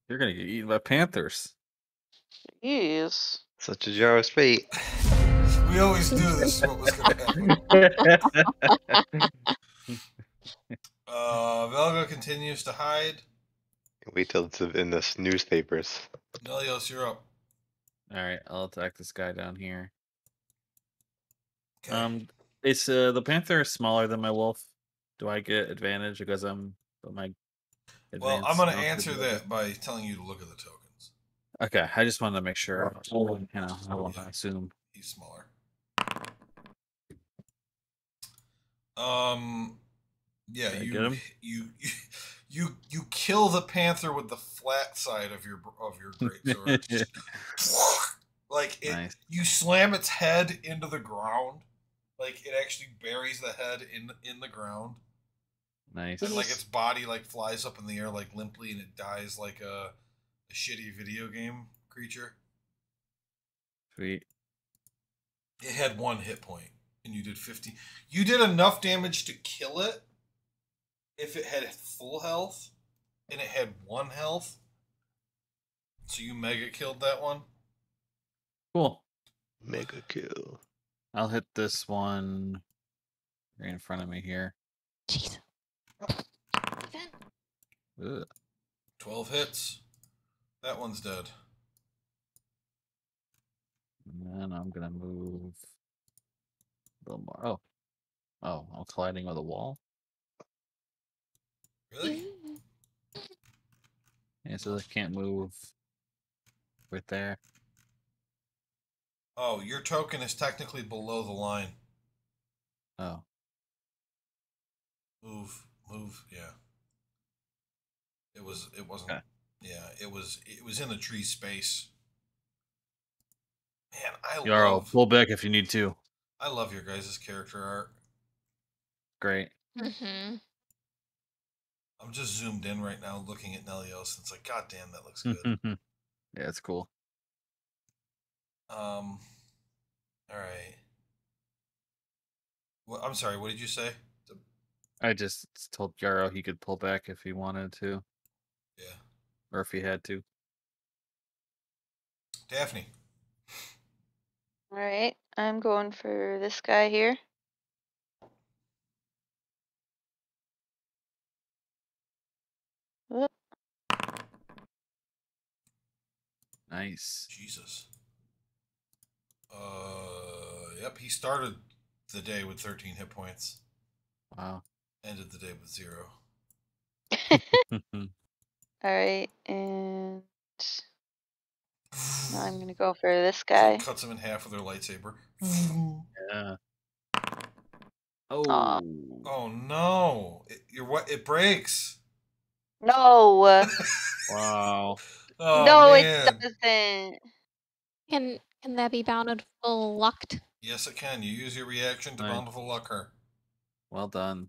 You're gonna get eaten by panthers. Jeez. Such is Yarrow's fate. We always knew this is what was going to happen. Velga continues to hide. Wait till it's in the newspapers. Nelios, you're up. Alright, I'll attack this guy down here. Okay. It's the panther is smaller than my wolf. Do I get advantage because I'm my Well, I'm going to advanced answer ability? that by telling you to look at the tokens. Okay, I just wanted to make sure. You know, I want to assume. He's smaller. Yeah, Did I get him? you kill the panther with the flat side of your greatsword. Like it, Nice. you slam its head into the ground. Like it actually buries the head in the ground. Nice. And like its body like flies up in the air like limply, and it dies like a shitty video game creature. Sweet. It had 1 hit point, and you did 50. You did enough damage to kill it. If it had full health, and it had 1 health, so you mega killed that one. Cool. Mega kill. I'll hit this one right in front of me here. Jeez. Ugh. 12 hits. That one's dead. And then I'm gonna move a little more. Oh, I'm colliding with a wall. Really? Yeah, so I can't move right there. Oh, your token is technically below the line. Oh, Move. Yeah. It wasn't. okay. Yeah, it was in the tree space. Man, Yarrow, pull back if you need to. I love your guys' character art. Great. Mm-hmm. I'm just zoomed in right now looking at Nelios, and it's like, God damn, that looks good. Yeah, it's cool. All right. Well, I'm sorry. What did you say? I just told Yarrow he could pull back if he wanted to. Yeah. Or if he had to. Daphne. All right, I'm going for this guy here. Whoop. Nice. Jesus. Yep. He started the day with 13 hit points. Wow. Ended the day with 0. All right, and now I'm gonna go for this guy. Cuts him in half with her lightsaber. Yeah. Aw. Oh no! It breaks. No, Wow. Oh no, man. it doesn't. Can that be bountiful lucked? Yes, it can. You use your reaction to Nice. bountiful luck her. Well done.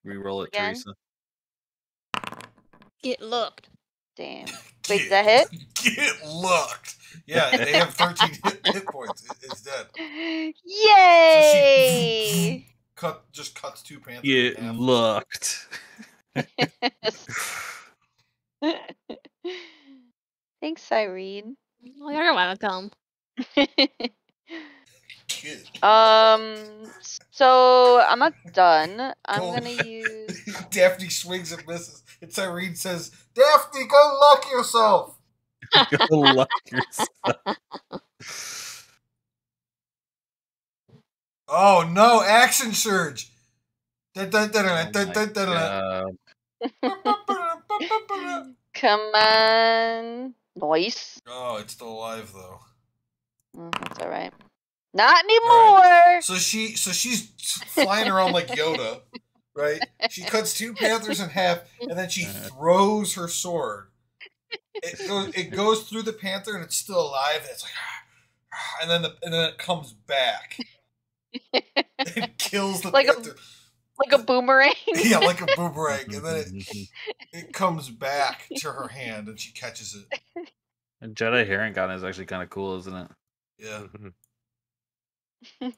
Reroll it, Again? Teresa. Get looked. Damn. Wait, does that hit? Get lucked. Yeah, they have 13 hit points. It's dead. Yay! So she just cuts 2 panthers Get in half. looked. Thanks, Irene. Well, you're welcome. So I'm not done. I'm gonna use. Daphne swings and misses. And Irene says, "Daphne, go luck yourself." Go luck yourself. Oh no! Action surge. Come on, noise. Oh, it's still alive though. That's all right. Not anymore. Right. So she's flying around like Yoda, right? She cuts 2 panthers in half, and then she throws her sword. It goes through the panther, and it's still alive. And it's like, and then it comes back. It kills the panther. Like a boomerang. Yeah, like a boomerang, and then it comes back to her hand, and she catches it. A Jedi Heron gun is actually kind of cool, isn't it? Yeah. Holy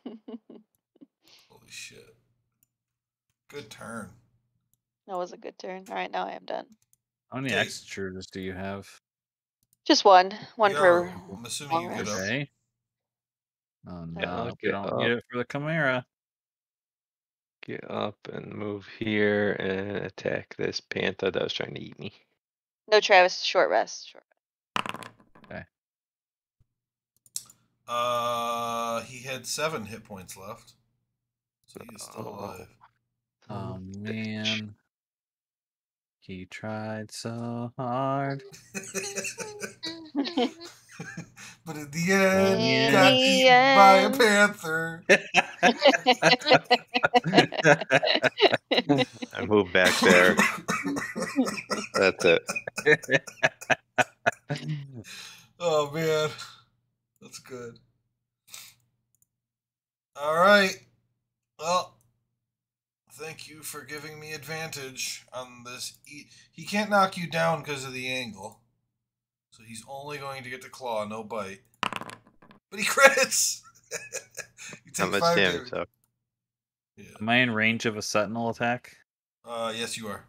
shit. Good turn. That was a good turn. All right, now I am done. How many axe shooters do you have? Just one. One per. I'm assuming you get up. Okay. Oh no, I'll you don't get it for the Chimera. Get up and move here and attack this panther that was trying to eat me. No, Travis. Short rest. Okay. He had 7 hit points left, so he is still alive. Oh man, he tried so hard. But in the end, In got the eaten by a end. panther. I move back there. That's it. Oh man, that's good. All right. Well, thank you for giving me advantage on this. He can't knock you down because of the angle, so he's only going to get the claw, no bite. But he crits. You Not take much 5 damage, damage. though. Yeah. Am I in range of a sentinel attack? Yes, you are.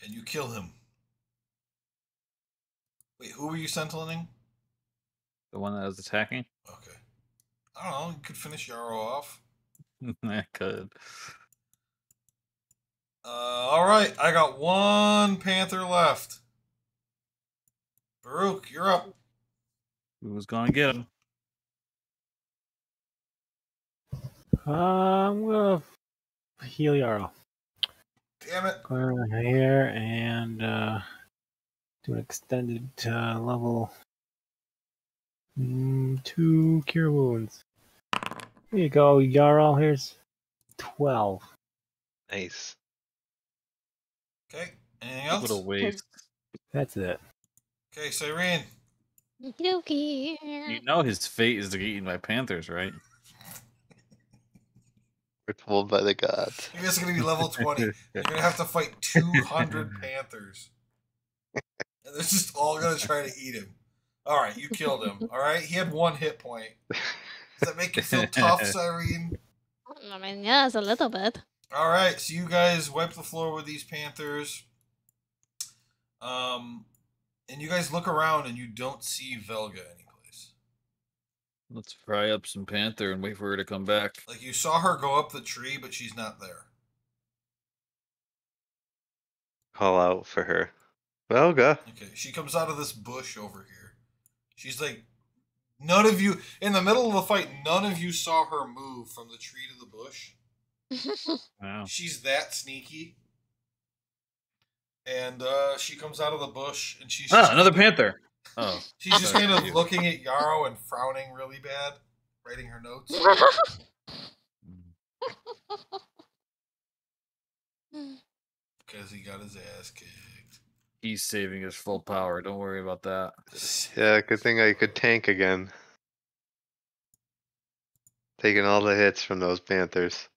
And you kill him. Wait, who were you sentineling? The one that was attacking? Okay. I don't know. You could finish Yarrow off. I could. All right. I got one panther left. Baruch, you're up. Who's gonna get him? I'm gonna heal Yarrow. Damn it. Go over here and do an extended level 2 cure wounds. Here you go, Yarrow. Here's 12. Nice. Okay. Anything What a else? waste. That's it. Okay, Cyrene. Okey-dokey. You know his fate is to get eaten by panthers, right? We're told by the gods. You're just going to be level 20. You're going to have to fight 200 panthers. And they're just all going to try to eat him. All right, you killed him. All right, he had 1 hit point. Does that make you feel tough, Cyrene? I mean, yeah, it's a little bit. All right, so you guys wipe the floor with these panthers. And you guys look around and you don't see Velga anyplace. Let's fry up some panther and wait for her to come back. Like you saw her go up the tree, but she's not there. Call out for her. Velga. Okay, she comes out of this bush over here. She's like, none of you, in the middle of the fight, none of you saw her move from the tree to the bush. Wow. She's that sneaky. And she comes out of the bush and she's just Another panther. Oh. She's just Sorry. kind of looking at Yarrow and frowning really bad, writing her notes. Because he got his ass kicked. He's saving his full power. Don't worry about that. Yeah, good thing I could tank again. Taking all the hits from those panthers.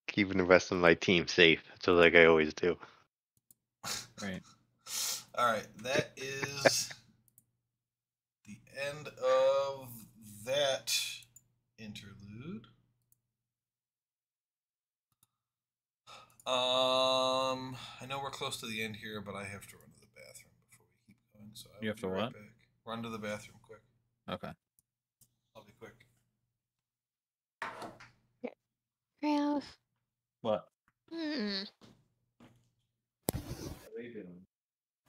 Keeping the rest of my team safe, just like I always do. Right. All right, that is the end of that interlude. I know we're close to the end here, but I have to run to the bathroom before we keep going. So You have to be right what? back. Run to the bathroom quick. Okay. I'll be quick. Ralph. What? Hmm.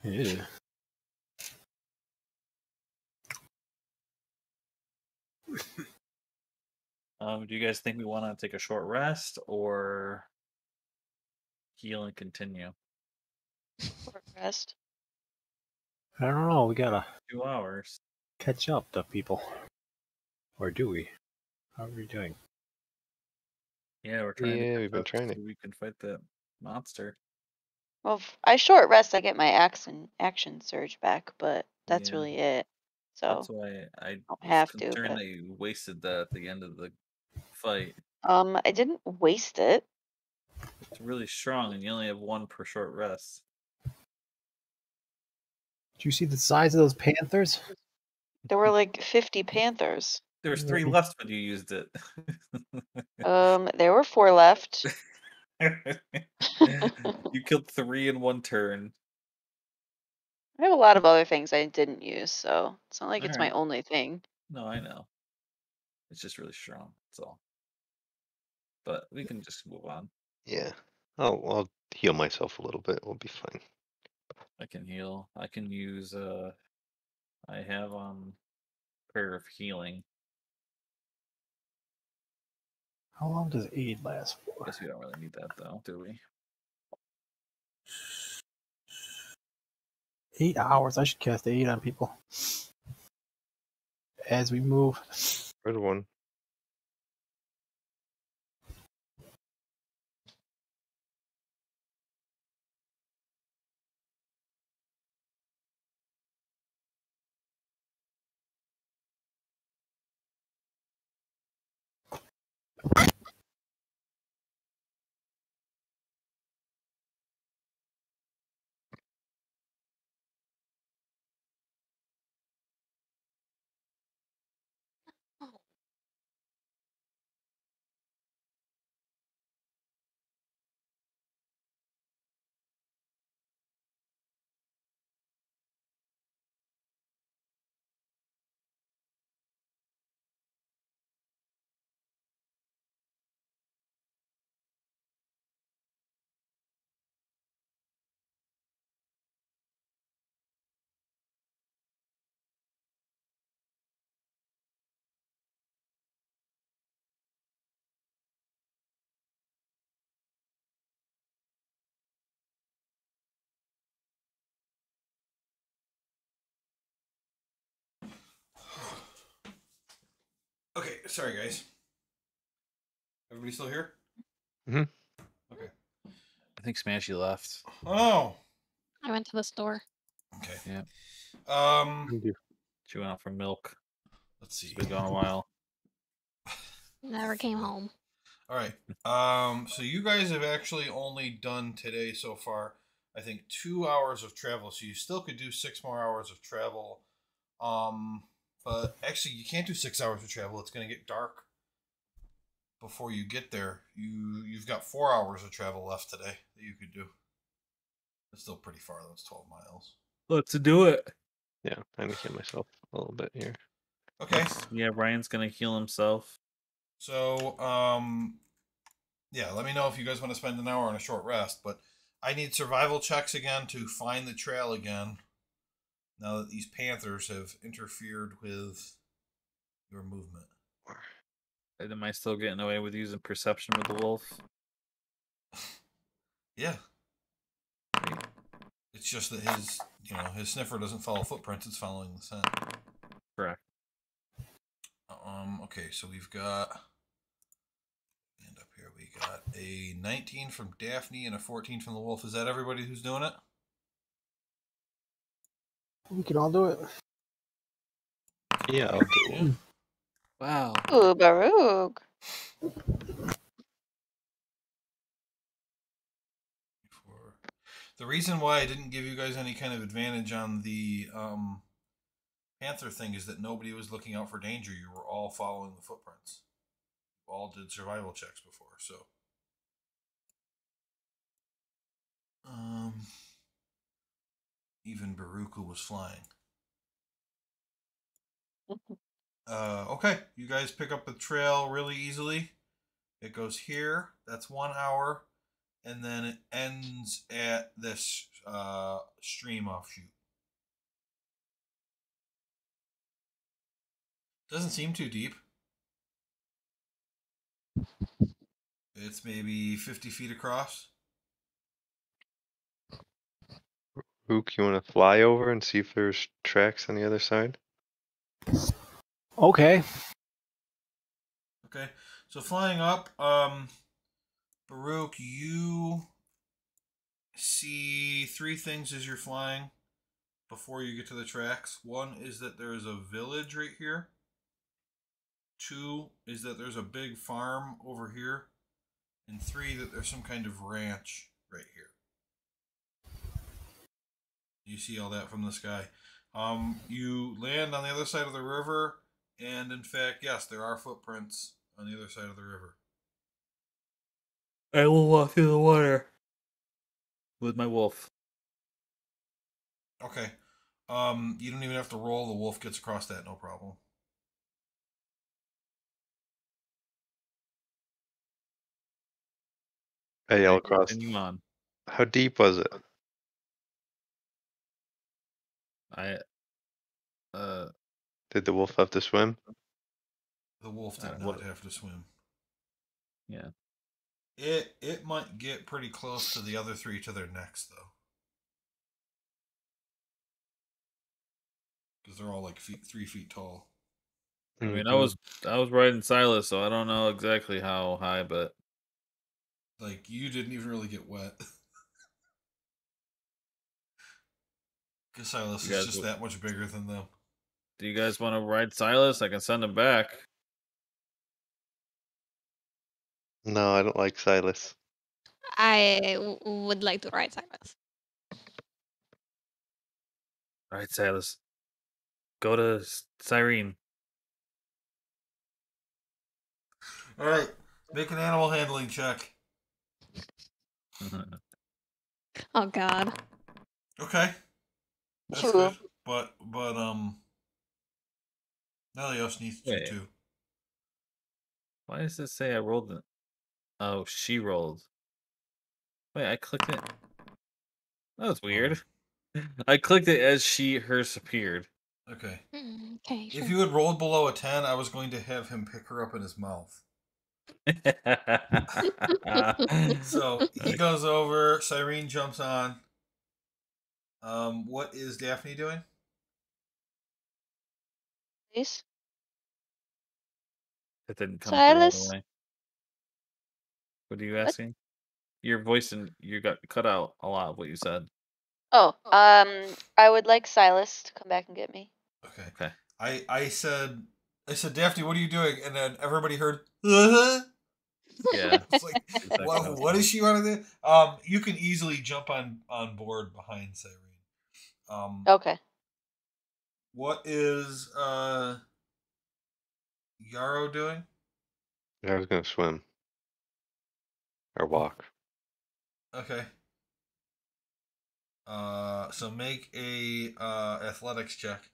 Yeah. Do you guys think we want to take a short rest or heal and continue? Short rest. I don't know. We gotta 2 hours. catch up to people. Or do we? How are we doing? Yeah, we're trying Yeah, to we've been trying to. so we can fight that monster. Well, if I short rest, I get my action surge back, but that's Yeah. really it. That's So why I don't was have to, concerned but that you wasted that at the end of the fight. I didn't waste it. It's really strong, and you only have 1 per short rest. Did you see the size of those panthers? There were like 50 panthers. There was 3 left when you used it. There were 4 left. You killed 3 in 1 turn. I have a lot of other things I didn't use, so it's not like it's my Alright. only thing. No, I know. It's just really strong. That's all. But we can just move on. Yeah. I'll heal myself a little bit. We'll be fine. I can heal. I can use I have prayer of healing. How long does aid last for? Guess we don't really need that though, do we? 8 hours. I should cast 8 on people as we move. Good one. Oh, Okay, sorry guys. Everybody still here? Mhm. Okay. I think Smashy left. Oh. I went to the store. Okay. Yeah. She went out for milk. Let's see. She's been gone a while. Never came home. All right. So you guys have actually only done today so far, I think, 2 hours of travel. So you still could do 6 more hours of travel. But actually, you can't do 6 hours of travel. It's going to get dark before you get there. You've got 4 hours of travel left today that you could do. It's still pretty far though. It's 12 miles. Let's do it. Yeah, I'm gonna heal myself a little bit here. Okay. Yeah, Ryan's gonna heal himself. So, yeah, let me know if you guys want to spend an hour on a short rest. But I need survival checks again to find the trail again. Now that these panthers have interfered with your movement. And am I still getting away with using perception with the wolf? Yeah. It's just that his sniffer doesn't follow footprints; it's following the scent. Correct. Okay, so we've got, and up here we got a 19 from Daphne and a 14 from the wolf. Is that everybody who's doing it? We can all do it. Yeah, I'll do it. Yeah. Wow. Ooh, Baruch. The reason why I didn't give you guys any kind of advantage on the panther thing is that nobody was looking out for danger. You were all following the footprints. You all did survival checks before, so. Even Baruch was flying. Okay, you guys pick up the trail really easily. It goes here. That's 1 hour, and then it ends at this stream offshoot. Doesn't seem too deep. It's maybe 50 feet across. Rook, you want to fly over and see if there's tracks on the other side? Okay. Okay, so flying up, Baruch, you see 3 things as you're flying before you get to the tracks. One is that there is a village right here. 2 is that there's a big farm over here. And 3 that there's some kind of ranch right here. You see all that from the sky. You land on the other side of the river, and in fact, yes, there are footprints on the other side of the river. I will walk through the water with my wolf. Okay. You don't even have to roll. The wolf gets across that, no problem. I yell across. Continue on. How deep was it? Did the wolf have to swim? The wolf did Alright, not what- have to swim. Yeah. It might get pretty close to the other 3 to their necks, though. they're all like 3 feet tall. I mean, I was riding Silas, so I don't know exactly how high, but like you didn't even really get wet. Because Silas is just that much bigger than them. Do you guys want to ride Silas? I can send him back. No, I don't like Silas. I would like to ride Silas. All right, Silas. Go to Cyrene. All right, make an animal handling check. Oh God. Okay, that's good. But Nelios needs to Wait. too. Why does it say I rolled it? Oh, she rolled. Wait, I clicked it. That was weird. I clicked it as hers appeared. Okay. Okay, sure. If you had rolled below a 10, I was going to have him pick her up in his mouth. So he goes over. Cyrene jumps on. What is Daphne doing? Please. It didn't come through all the Silas? way. What are you asking? Your voice and you got cut out a lot of what you said. Oh, I would like Silas to come back and get me. Okay. I said, Daphne, what are you doing? And then everybody heard, Yeah. It's like, what does she want to do? You can easily jump on board behind Cyrene. Okay. What is Yarrow doing? I was gonna swim or walk. Okay. So make a athletics check.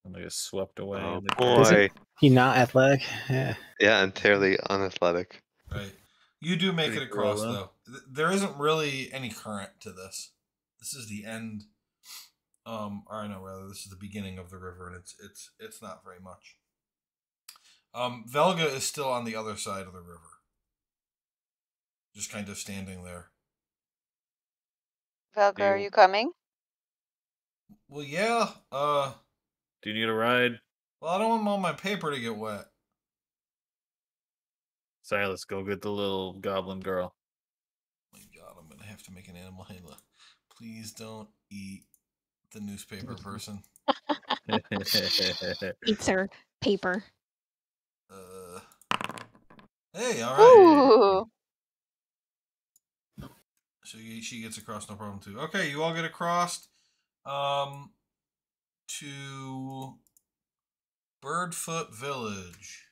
I'm gonna get swept away. Oh in the boy! He not athletic? Yeah. Yeah, entirely unathletic. Right. You do make Pretty it across cool, though. There isn't really any current to this. This is the end. Or I know rather, this is the beginning of the river, and it's not very much. Velga is still on the other side of the river, just kind of standing there. Velka, are you coming? Well, yeah. Do you need a ride? Well, I don't want all my paper to get wet. Silas, go get the little goblin girl. Oh my God, I'm gonna have to make an animal handler. Please don't eat the newspaper person. Eats her paper. Hey, all right. Ooh. So she gets across, no problem too. Okay, you all get across. To Birdfoot Village.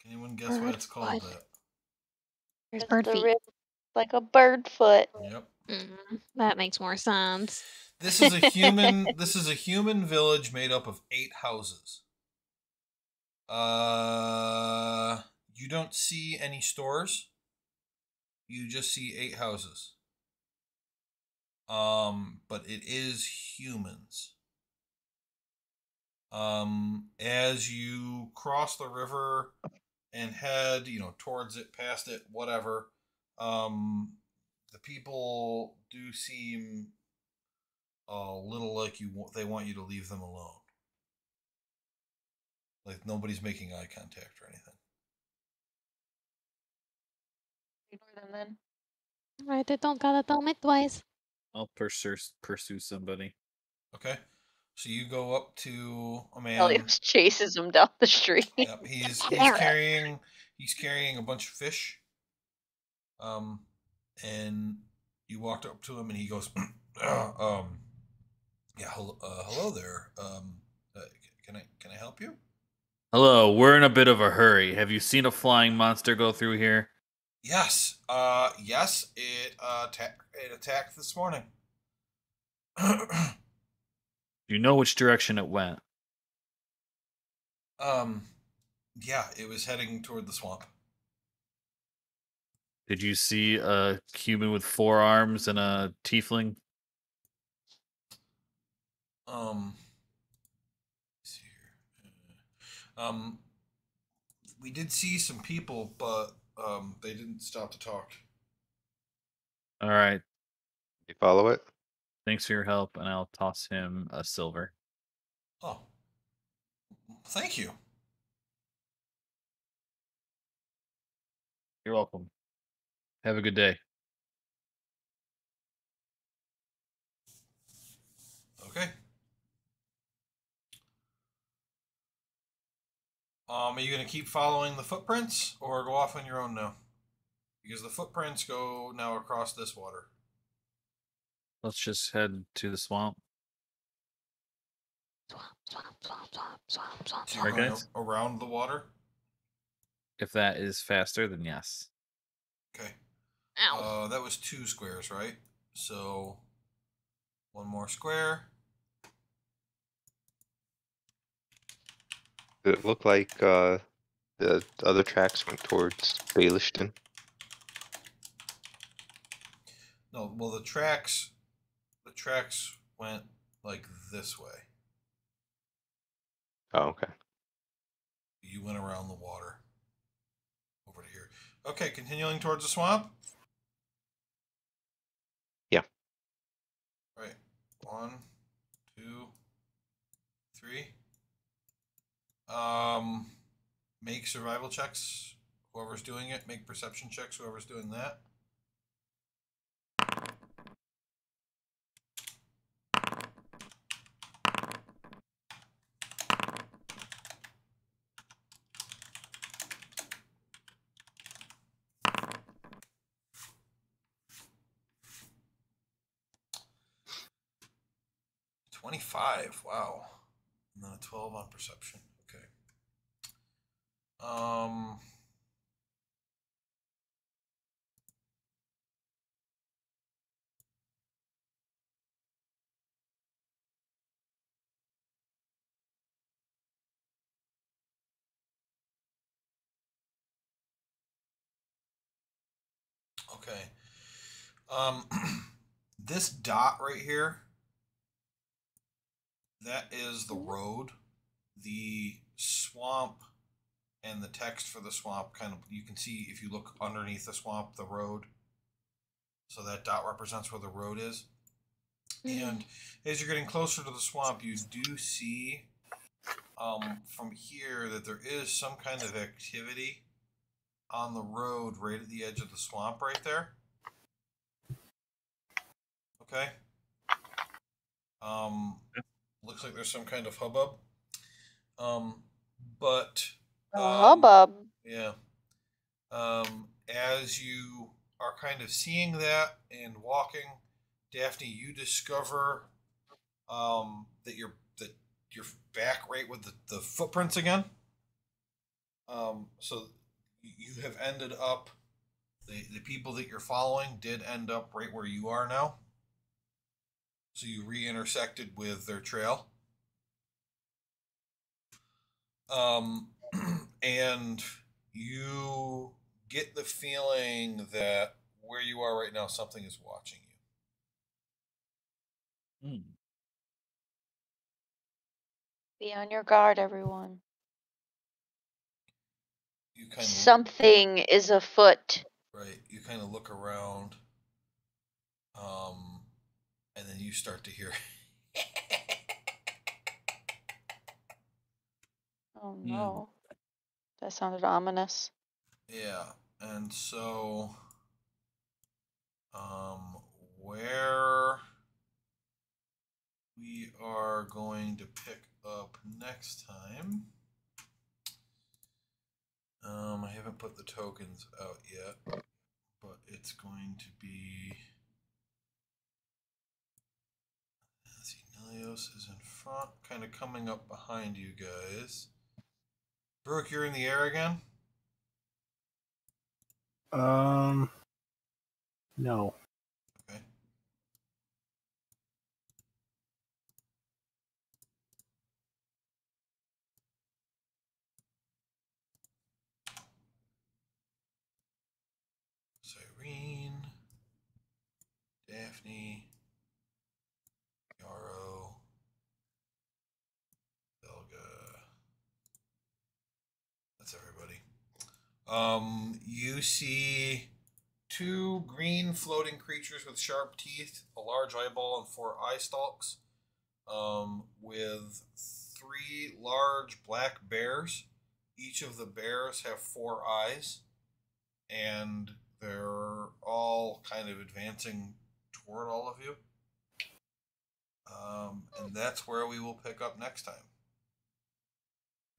Can anyone guess why it's called that? There's bird feet. River, like a bird foot. Yep. That makes more sense. This is a human. This is a human village made up of 8 houses. You don't see any stores. You just see 8 houses. But it is humans. As you cross the river and head, towards it, past it, whatever, the people do seem a little like they want you to leave them alone. Like nobody's making eye contact or anything. Ignore them then. Right, I don't gotta tell me twice. I'll pursue somebody. Okay. So you go up to a man. Elios chases him down the street. Yep, he's carrying a bunch of fish. And you walked up to him, and he goes, yeah, hello there. Can I help you? Hello, we're in a bit of a hurry. Have you seen a flying monster go through here? Yes. Yes. It attacked this morning. Do you know which direction it went? Yeah, it was heading toward the swamp. Did you see a human with 4 arms and a tiefling? Let's see here. We did see some people, but they didn't stop to talk. All right. You follow it? Thanks for your help, and I'll toss him a silver. Oh, thank you. You're welcome. Have a good day. Okay. Are you going to keep following the footprints or go off on your own now? Because the footprints go now across this water. Let's just head to the swamp. So you're Right, going guys? around the water? If that is faster, then yes. Okay. Ow. That was 2 squares, right? So 1 more square. Did it look like the other tracks went towards Bailishton? No, well the tracks went like this way. Oh, okay. You went around the water over to here. Okay, continuing towards the swamp. Yeah. Right. 1, 2, 3. Make survival checks. Whoever's doing it, make perception checks. Whoever's doing that. $25. Wow. And then a 12 on perception. Okay. Okay. This dot right here, that is the road. The swamp and the text for the swamp kind of, you can see if you look underneath the swamp, the road. So that dot represents where the road is. And as you're getting closer to the swamp, you do see from here that there is some kind of activity on the road right at the edge of the swamp right there. Okay. Looks like there's some kind of hubbub. But Hubbub. yeah. As you are kind of seeing that and walking, Daphne, you discover that you're back right with the footprints again. So you have ended up the people that you're following did end up right where you are now. So you re-intersected with their trail. And you get the feeling that where you are right now, something is watching you. Be on your guard, everyone. You kind of Something is afoot. right. You kind of look around, and then you start to hear. Oh no. That sounded ominous. Yeah, and so, where we are going to pick up next time. I haven't put the tokens out yet, but it's going to be. Let's see, Nelios is in front, kind of coming up behind you guys. Brooke, you're in the air again? No. Okay. Cyrene, Daphne, Yarrow, Belga. That's everybody. You see 2 green floating creatures with sharp teeth, a large eyeball, and 4 eye stalks, with 3 large black bears. Each of the bears have 4 eyes, and they're all kind of advancing toward all of you. And that's where we will pick up next time.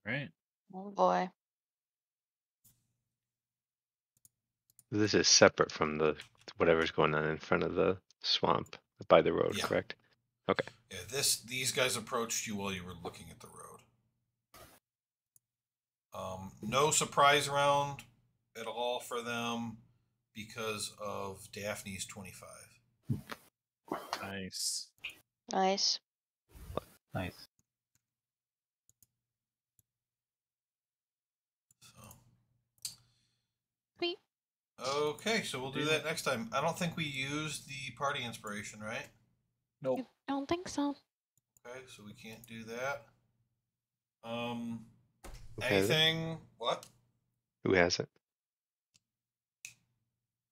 Right. Oh boy. This is separate from the whatever's going on in front of the swamp by the road, Yeah. correct? Okay. Yeah, these guys approached you while you were looking at the road. No surprise round at all for them because of Daphne's 25. Nice. Nice. Nice. So. Sweet. Okay, so we'll do that next time. I don't think we used the party inspiration, right? Nope. I don't think so. Okay, so we can't do that. Who has it? Anything? What? Who has it?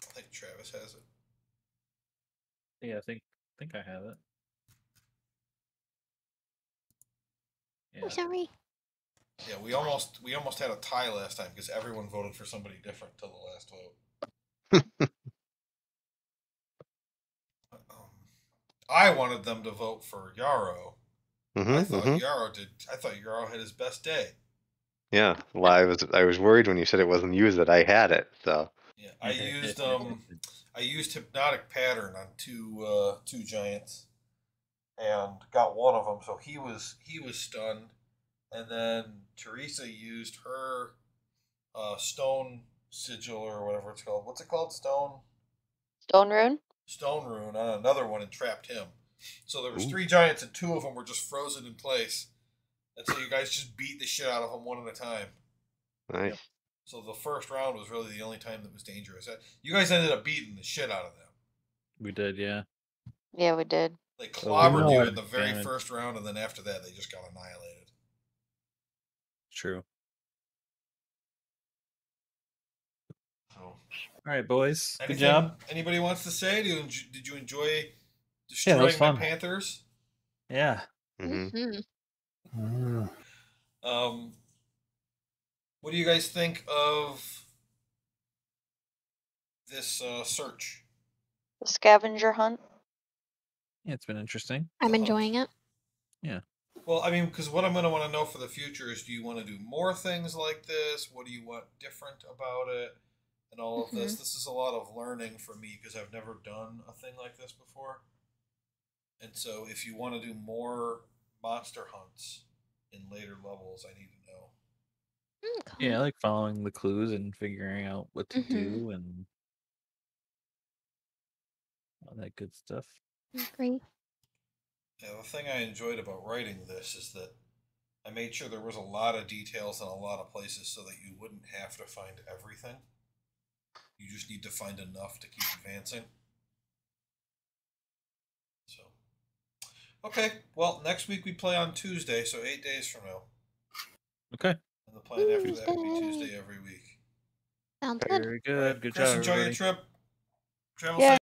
I think Travis has it. Yeah, I think I have it. Yeah. Oh, sorry. Yeah, we almost had a tie last time because everyone voted for somebody different till the last vote. I wanted them to vote for Yarrow. I thought Yarrow had his best day. Yeah. Well, I was worried when you said it wasn't used that I had it. So. Yeah, I used hypnotic pattern on two giants, and got one of them. So he was stunned, and then Teresa used her stone sigil or whatever it's called. What's it called? Stone Stone rune? on another one and trapped him. So there was Ooh. 3 giants and 2 of them were just frozen in place. And so you guys just beat the shit out of them one at a time. Nice. Yep. So the first round was really the only time that was dangerous. You guys ended up beating the shit out of them. We did, yeah. Yeah, we did. They clobbered you you know in the very damage. first round, and then after that, they just got annihilated. True. So, All right, boys. Good anything job. Anybody wants to say? Did you enjoy Yeah, destroying that was my fun. Panthers? Yeah. Mm-hmm. What do you guys think of this search? The scavenger hunt. Yeah, it's been interesting. I'm enjoying it. Yeah. Well, I mean, because what I'm going to want to know for the future is, do you want to do more things like this? What do you want different about it? And all of this. This is a lot of learning for me because I've never done a thing like this before. And so if you want to do more monster hunts in later levels, I need to know. Okay. Yeah, I like following the clues and figuring out what to do and all that good stuff. Agree. Yeah, the thing I enjoyed about writing this is that I made sure there was a lot of details in a lot of places so that you wouldn't have to find everything. You just need to find enough to keep advancing. So, okay. Well, next week we play on Tuesday, so 8 days from now. Okay. And the plan after that will be Tuesday every week. Sounds good. Very All good. right, Good Chris, job, enjoy everybody. your trip. Travel Yeah. safe.